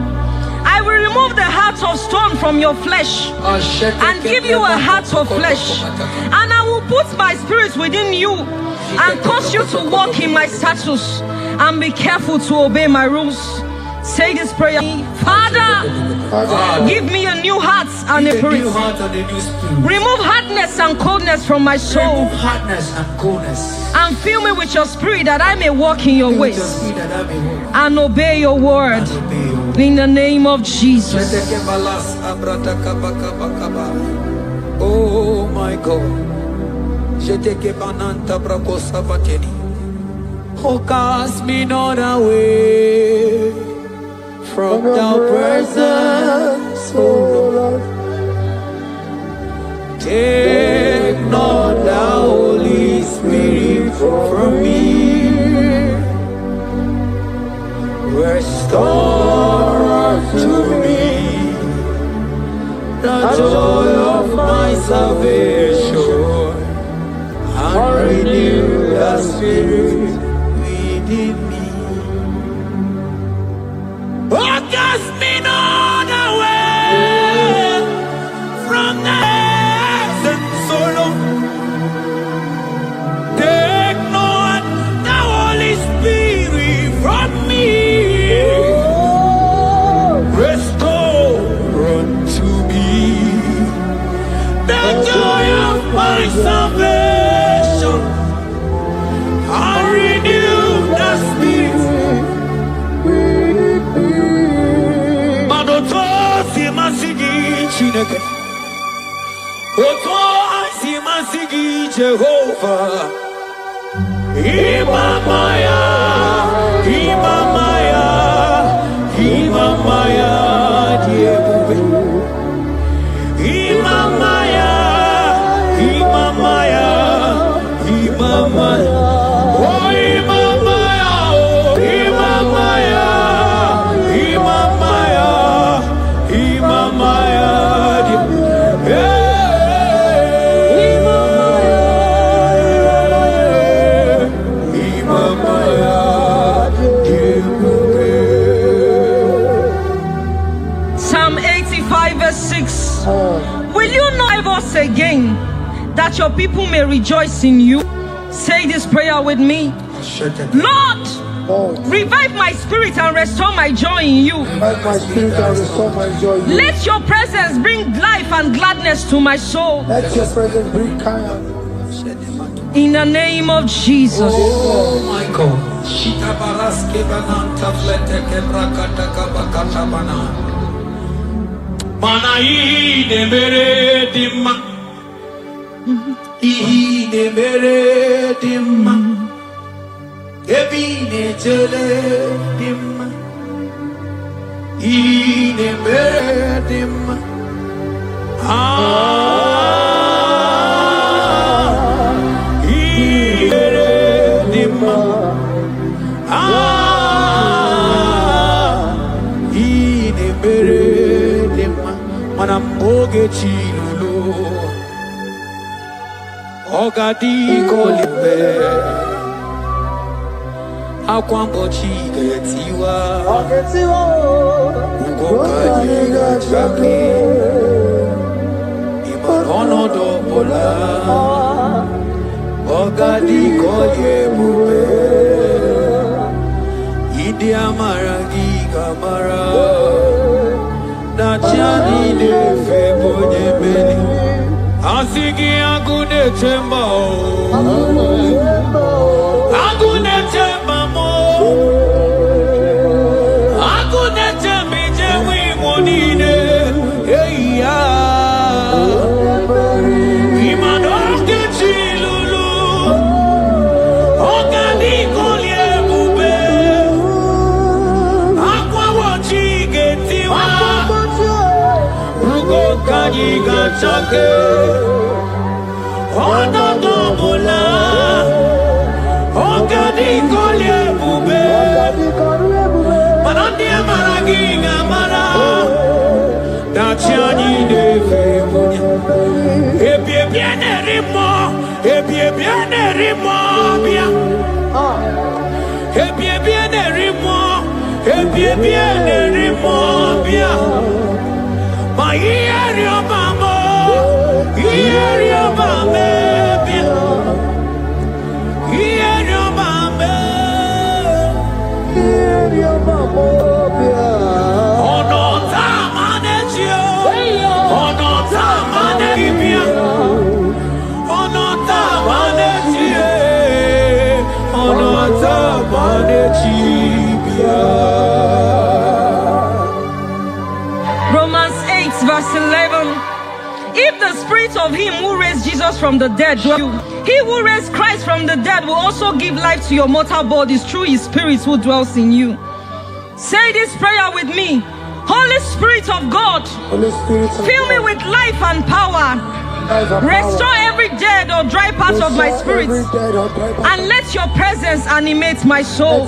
I will remove the heart of stone from your flesh and give you a heart of flesh. And I will put my spirit within you and cause you to walk in my statutes and be careful to obey my rules. Say this prayer. Father, give me a new heart and a spirit. Remove hardness and coldness from my soul. And fill me with your spirit that I may walk in your ways and obey your word. In the name of Jesus. Oh my God. Oh, cast me not away from thy presence, oh Lord. Take not the Holy Spirit from me. Restore unto me the joy of my salvation and renew the spirit within me. Oh, cast me not away from the presence, oh Lord. Take not the Holy Spirit from me. Restore unto me the joy of my salvation and renew the spirit. Madoto simasigi chineke, oto simasigi Jehovah. Imamaya, Imamaya, Imamaya, Diebube. Imamaya, Imamaya, Imamaya. Oh, Imamaya, oh, Imamaya, Imamaya, Imamaya, Psalm 85 verse 6. Will you not ever us again, that your people may rejoice in you? Say this prayer with me. Lord, revive my spirit and restore my joy in you. Revive my spirit and restore my joy in you. Let your presence bring life and gladness to my soul. Let your presence bring kindness. In the name of Jesus. oh my God. Shita baraske bananta flete kebrakata kabakata bana. Mana ine mere dimma. Ine mere dimma. Ebine jele dimma. Ine mere dimma. Manamboge chilulu Ogadi kolibe Akwambo chige tiwa Ugoka jiga chake Imanono dobola Ogadi kolye bube Idi amara giga mara Nachani de febo nyebeli Asigi agune chemba Agune chemba mo Agune chembi jewi monine Hey ya Imanoke chilulu Ogani kolye bube Akwa wachige tiwa Kajiga chake Odo dobola Okadi kolye bube Manandi maragi amara Dachiani Devemonia Ebiene Rimo Ebiene Rimo Bia Ebiene Rimo Ebiene Rimo Bia My area mama area mama Bia area mama area mama Bia Ono tamanetio Ono tamanetibia Ono tamanetio Ono tamanetibia. Romans 8 verse 11. If the spirit of him who raised Jesus from the dead dwell in you, he who raised Christ from the dead will also give life to your mortal bodies through his spirit who dwells in you. Say this prayer with me. Holy Spirit of God, fill me with life and power. Restore every dead or dry part of my spirit, and let your presence animate my soul.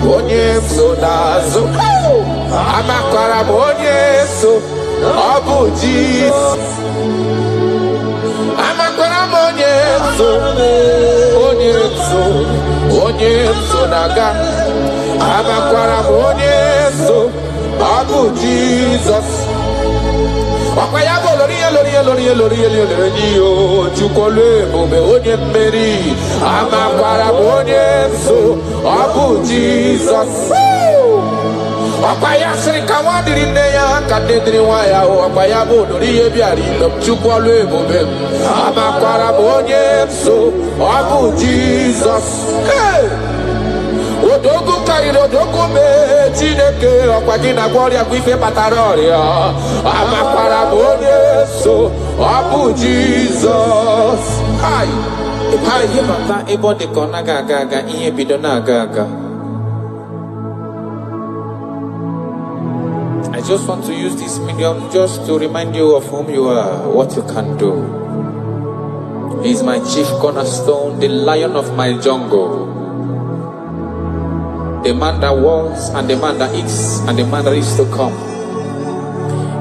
Onyemso nazo amakwara onyemso obu Jesus amakwara onyemso naga amakwara onyemso obu Jesus Wakayabo lori chukole bobe onye mmeri amakwara onyemso obu Jesus Wakaya srika wadiri neya kadedri waya wakayabo lori ebiari chukole bobe amakwara onyemso obu Jesus Odogu kairo dogu me chineke okwagina gloria kwife pataroria amakwara onyemso obu Jesus Hi Papa ebo de kona gaga ihe bido na gaga I just want to use this medium just to remind you of whom you are, what you can do. He is my chief cornerstone, the lion of my jungle, the man that was and the man that is and the man that is to come.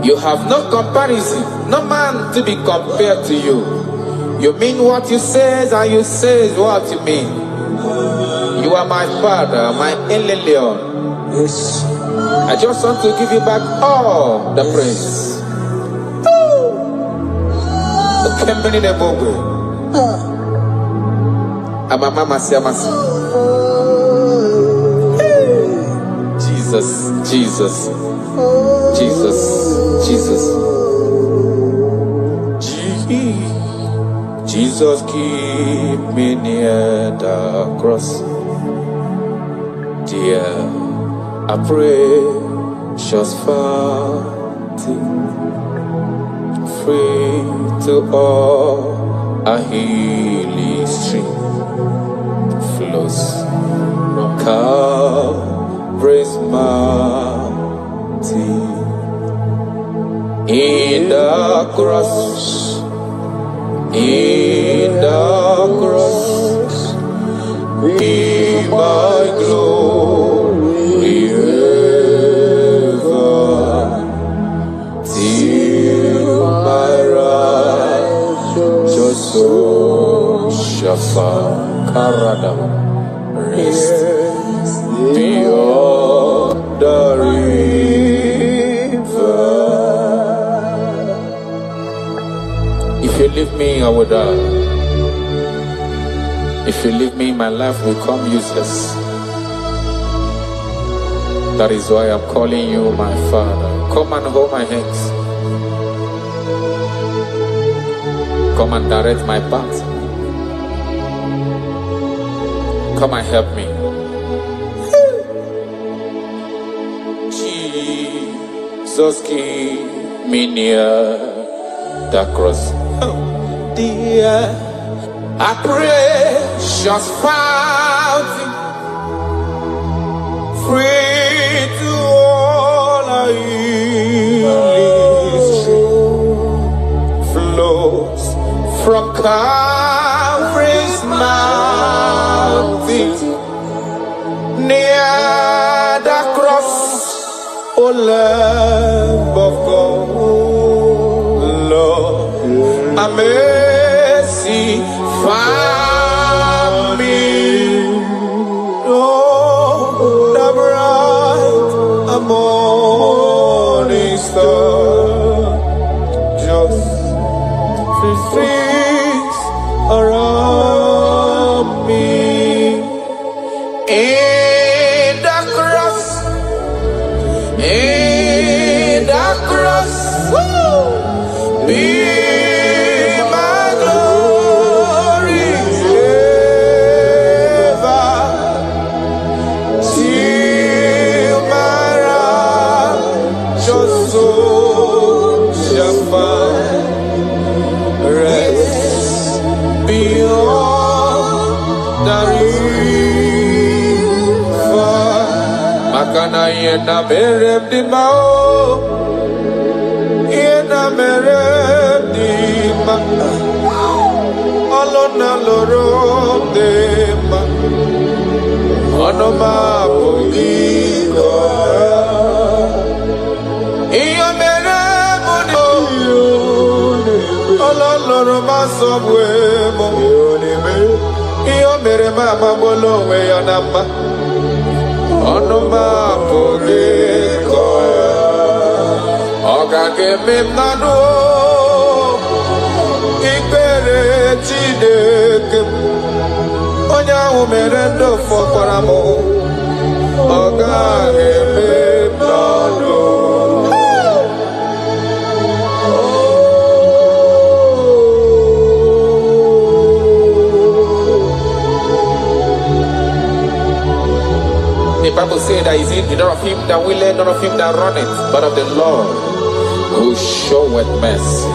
You have no comparison, no man to be compared to you. You mean what you say, and you say what you mean. You are my Father, my Elelion. Yes. I just want to give you back all the praise. Kembeni de Bobo. Mama Siamasi. Jesus, Jesus, Jesus, Jesus. Jesus, keep me near the cross. Dear, I pray, just fighting, free to all a healing stream flows from Calvary's mountain. In the cross, in the cross, be my glory ever, till my righteous soul shall find rest beyond the river. If you leave me, I will die. If you leave me, my life will come useless. That is why I'm calling you my Father. Come and hold my hands. Come and direct my path. Come and help me. Jesus, keep me near the cross. Oh, dear, I pray, just fountain, free to all I flows from Calvary's mountain, near the cross, O Lamb of God, Lord, a mercy found me. Oh, the bright morning star, just streets around me. In the cross, in the cross, woo, be my glory ever, till my righteous soul shall find rest beyond the river. Makana yena merem di mao, yena merem di ma, alona lorom de ma, onoma pogiko. Iyo merem odi, ololoro ma sobwe mo. Iyo merem ma bolo we yanama. Onoma pogiko. Oga keme manu, ikere chideke. Onya umerendo fokwaramo. Oga keme manu. The Bible says that is it not of him that willeth, not of him that runneth, but of the Lord who showeth mercy.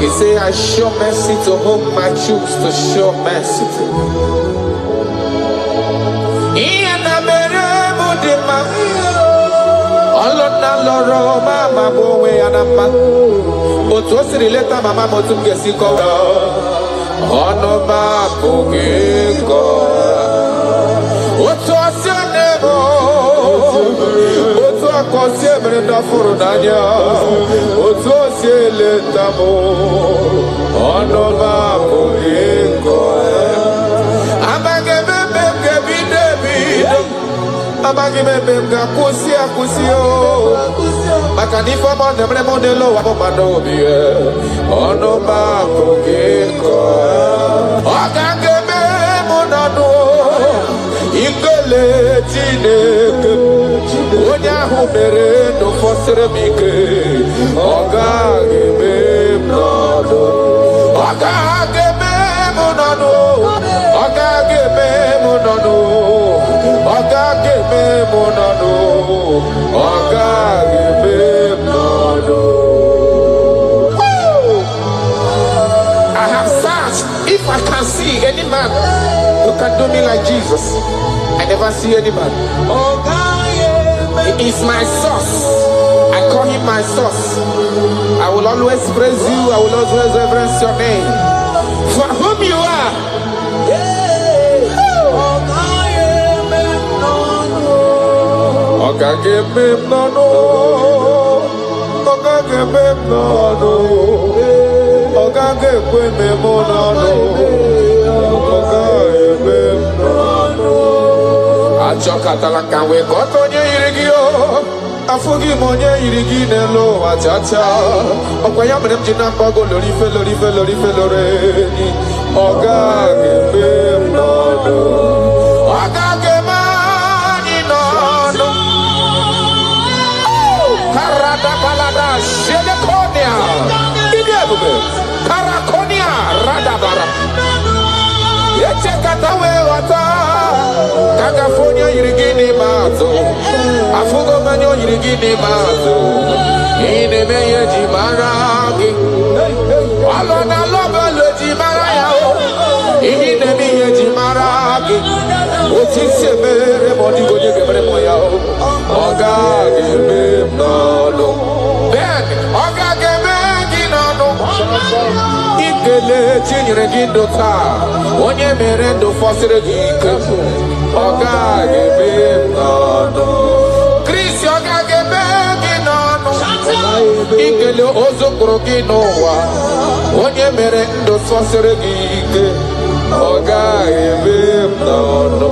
He say, I show mercy to whom I choose to show mercy to. kosi emere ndafuru n'anya otu o si eleta m ọnụ m abụghị nkọ amaghị m ebe m ga-ebido ebido amaghị m ebe m ga-akwụsị akwụsị maka na ife ọma na-emere m n'elu ụwa m mmadụ obi ọnụ m abụghị nkọ ọ ga-aga eme m n'ọnụ ikele Chineke onye ahụ mere ndụ fọsịrị m ike ọ gaghị eme m n'ọnụ ọ gaghị eme m n'ọnụ ọ gaghị eme m n'ọnụ ọ gaghị eme m n'ọnụ ọ gaghị eme m n'ọnụ. I have searched if I can see any man who can do me like Jesus. I never see any man. He is my source. I call him my source. I will always praise you. I will always reverence your name. For whom you are. Achọkatala ka wee gọta onye yiri gị afụghị m onye yiri gị n'elu ụwa chacha ọkwa ya mere m ji na-akpọgo lorife enyi ọ gaghị eme m n'ọnụ ọ gaghị eme anyị n'ọnụ karadabalada shedekonia ịdị ebube karakonia radabara echekata wee ghọta California yiri gị n'ime atụ afụgo mmanya o yiri gị n'ime atụ ị na-eme ihe ji mara gị ọlụ na lọbelu ji mara ya ihe na-eme ihe ji mara gị otu isi emere ma ọ dịghị onye ga-emere m ya ọ gaghị eme m n'ọnụ ben ọ gaghị eme gị n'ọnụ ikele chinyere gị ndụ taa onye mere ndụ fọsịrị gị ike ọ gaghị eme m n'ọnụ Kristi ọ gaghị eme gị n'ọnụ ikele ozu kpụrụ gị n'ụwa onye mere ndụ fọsịrị gị ike ọ gaghị eme m n'ọnụ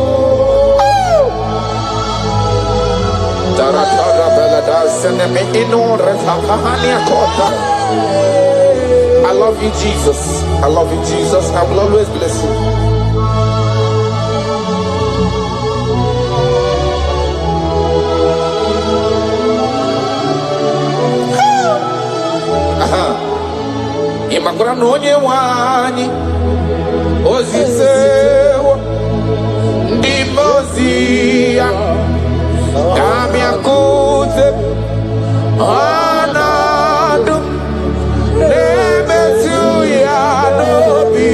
I love you, Jesus. I love you, Jesus. I will always bless you. Imakwara na onye nwe anyị ozisewo ndị ozi ya ga-abịakwute ọnọdụ na-emetụ ya n'obi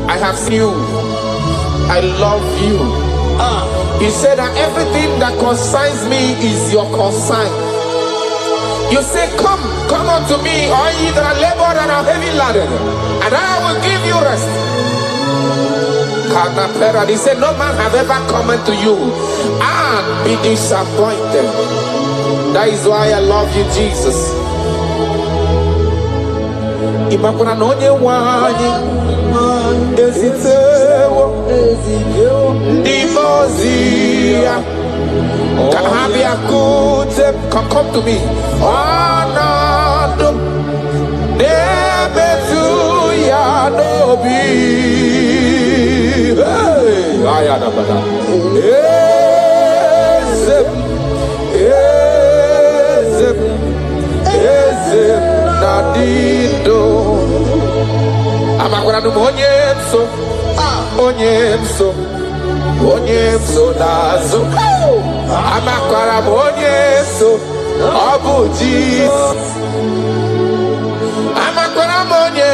I have seen you. I love you. You said that everything that concerns me is your concern. You say, come unto me, all ye that are labored and are heavy laden, and I will give you rest. He said, no man have ever come unto you and be disappointed. That is why I love you, Jesus. Imakwara na onye nwe anyị ezitewo ndị ozi ya ka ha bịakwute come to me ọnọdụ na-emetụ ya n'obi eze na dido amakwara na onye nso n'azụ amakwara m onye nso ọ bụ Jizọs amakwara m onye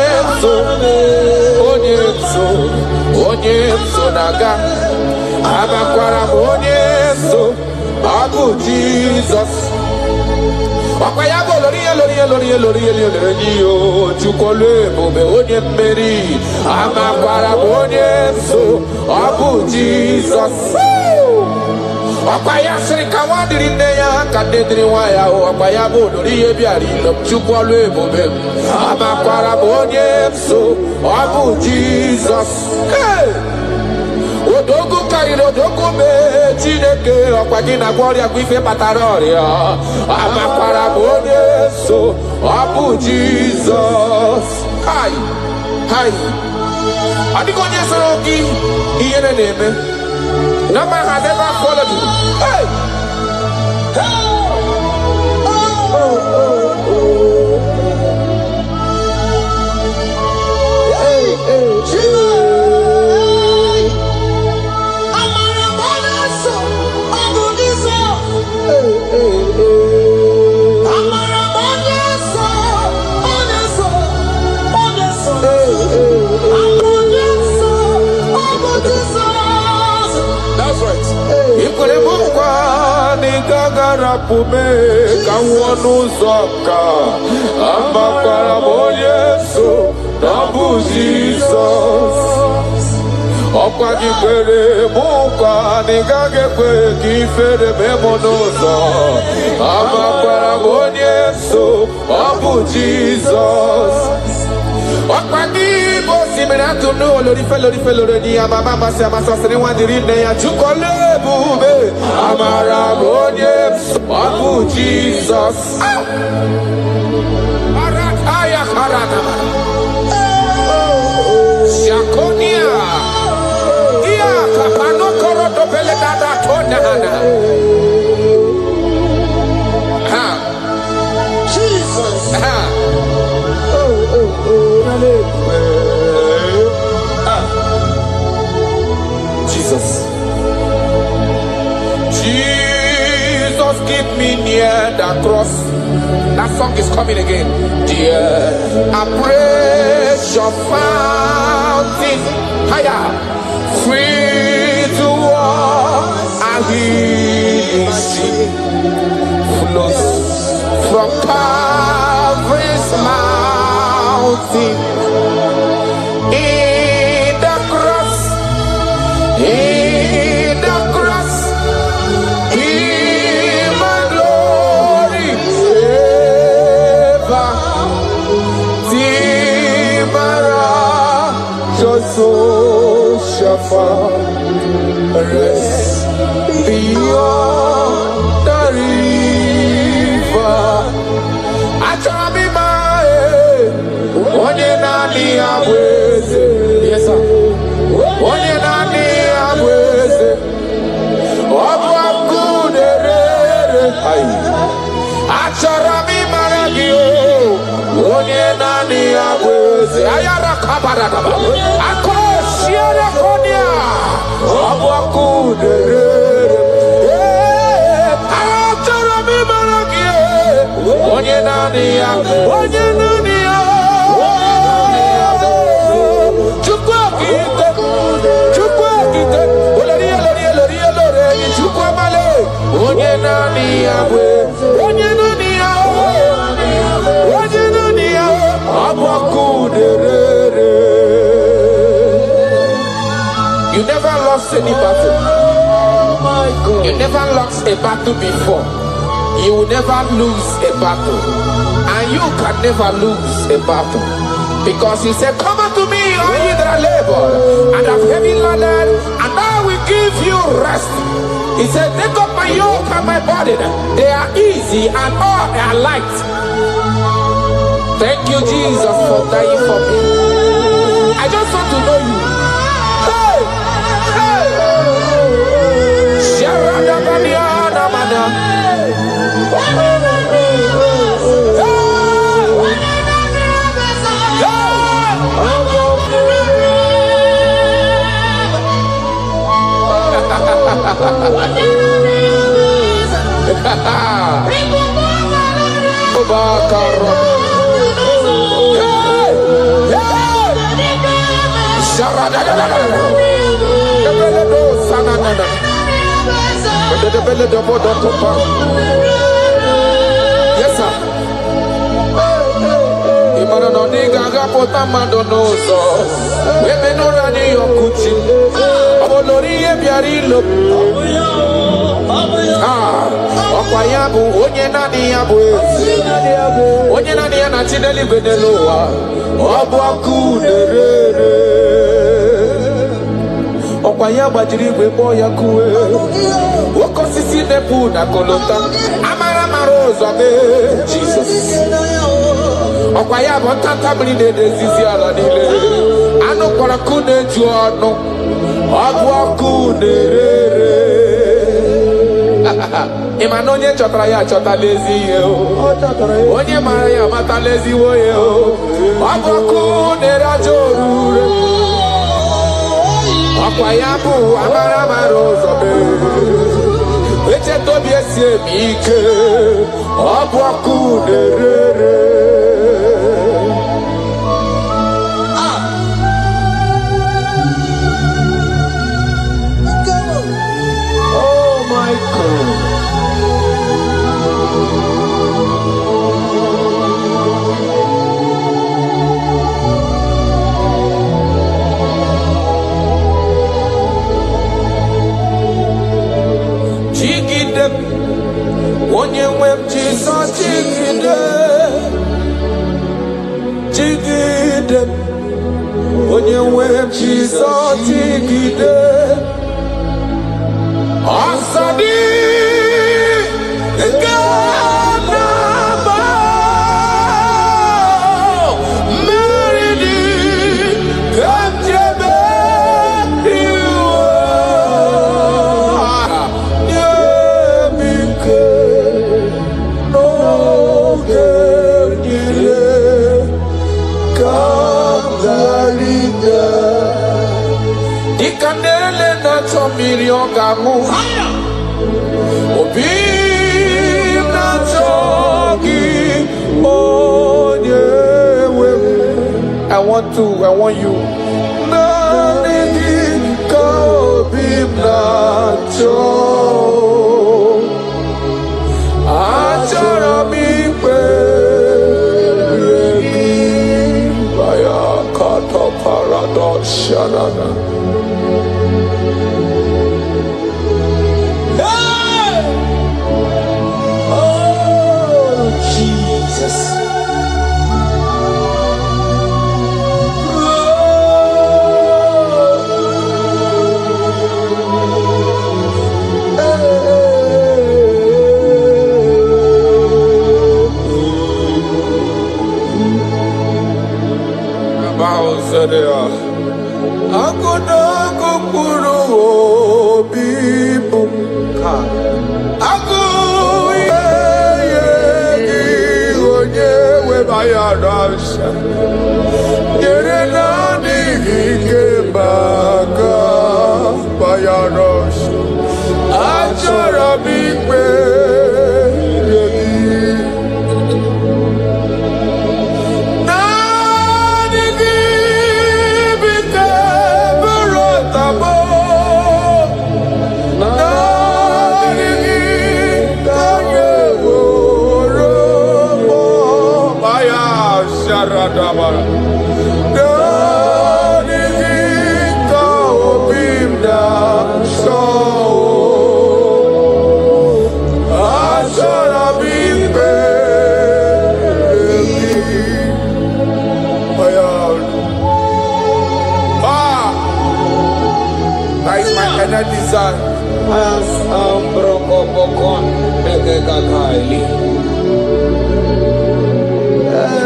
nso na-aga amakwara m onye nso ọ bụ Jizọs Wakayabo lori chukole bobe onye mmeri amakwara onye so abu Jesus. Wakaya siri kawadiri neya kadediri waya wakayabo lori biari chukole bobe amakwara onye so abu Jesus. Hey! Odogu kariro dogu me chineke okwagi na gloria kwife pataroria amakwara bonye so abu Jesus. Hi adikonye soroki iyene neme no man has ever followed you. Hey Pume kawonu zoka amakwara Yesu nabu Jesus. Okwagi kwere mukwa nigage kwe kifere memonozo amakwara Yesu nabu Jesus. Okwagi bosi miratu no lori felore ni amama masi amasasiri wandiri ne ya chukole bube amara Yesu nabu Jesus. Arataya karana Shakonia Ia kapano koro dobele dada tonana. Jesus. Jesus. Jesus, keep me near the cross. That song is coming again. Dear, I praise your fountain. Higher, free to walk. I hear sea flows from Calvary's mountain. In the cross, in the cross, in my glory ever. Timara, Joso Shafa, rest beyond the river. Achami mae, onye nani abweze. Yes sir. Onye nani abweze. Obwa kuderere. Achami maragi o. Onye nani abweze. Ayara kabara kaba. Ako shiere konia. Obwa kuderere. Achami maragi o. Onye nani abweze. Onye nani You never lost any battle. You never lost a battle before. You will never lose a battle. And you can never lose a battle. Because he said, come unto me, all ye that are labor and are heavy laden, and I will give you rest. He said, take up my yoke and my burden. They are easy and all are light. Thank you, Jesus, for dying for me. I just want to know you. Hey! Hey! Sharadabaniana mana. Yes, sir. gaga pota mandonoso. Women already your kuchi. Olori ebiarilo. Okwayabu onye nani yabu. Onye nani yana chineli beneloa. Obu akunerere. Okwayaba jiribe boya kuwe. Woko sisi nepu na kolota. Amara marozo be Jesus. Okwayaba tata mri de zizi ala nile. Ano kora kune juano. Obu akunerere. Imanonye chotara ya chota lezi yo. Onye mara ya mata lezi wo yo. Obu akunera jorure. Akwayabu amara marozo be. Eche tobi esie mike. Obu akunerere. Oh my God. Onye nwem Jesus jigide. Onye nwem Jesus jigide. Asadi Ganaba Meridi Kanjebe Ikanele na chomilio gamu Obi na chogi onyewe I want you Nanigi ka obi na chogi Achara mi pe Baya kato paradox shanana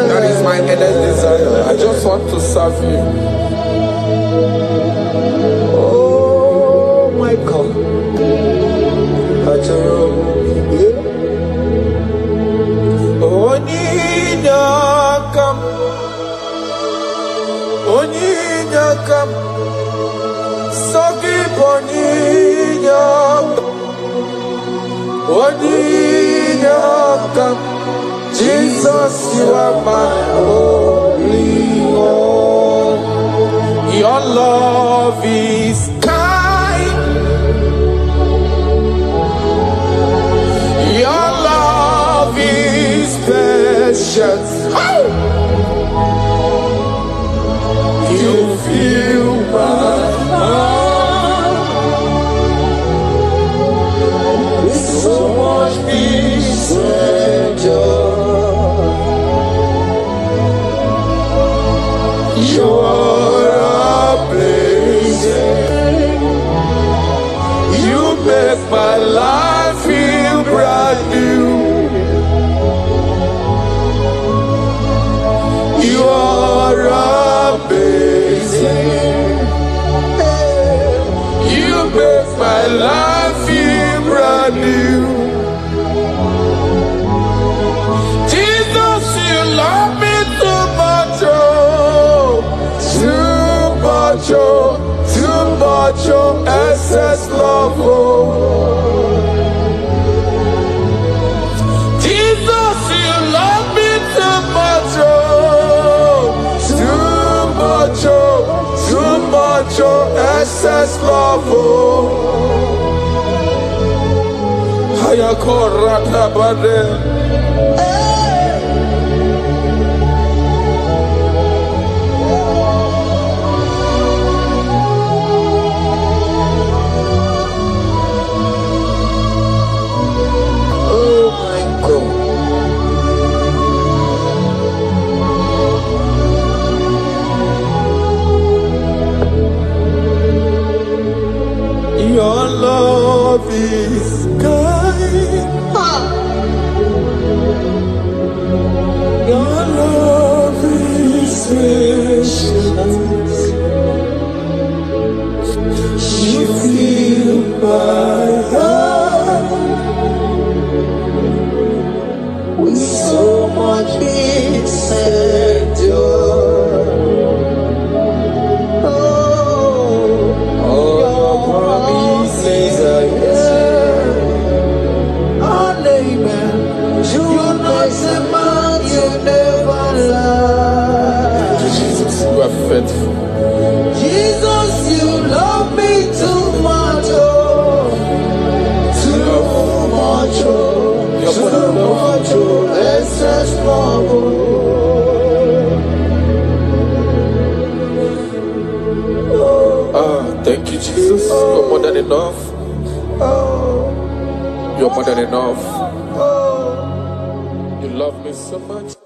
That is my endless desire. I just want to serve you. Oh my God. Onyinakam Sogi Onyinakam Jesus, you are my holy one. Your love is kind. Your love is precious. Oh! You're amazing. You make my life feel brand new. You're amazing. You make my life feel brand new. Jesus, you love me too much, oh, too much, oh, too much, oh, excess love, oh. Jesus, you love me too much, oh, too much, oh, too much, oh, excess love, oh. Hayakorata bade. Your love is kind. Your love is patient. You fill my heart with so much peace and joy. Faithful. Jesus, you love me too much, oh, too much, oh, too much, oh, excess love, oh. Thank you, Jesus. You're more than enough. You're more than enough. You love me so much.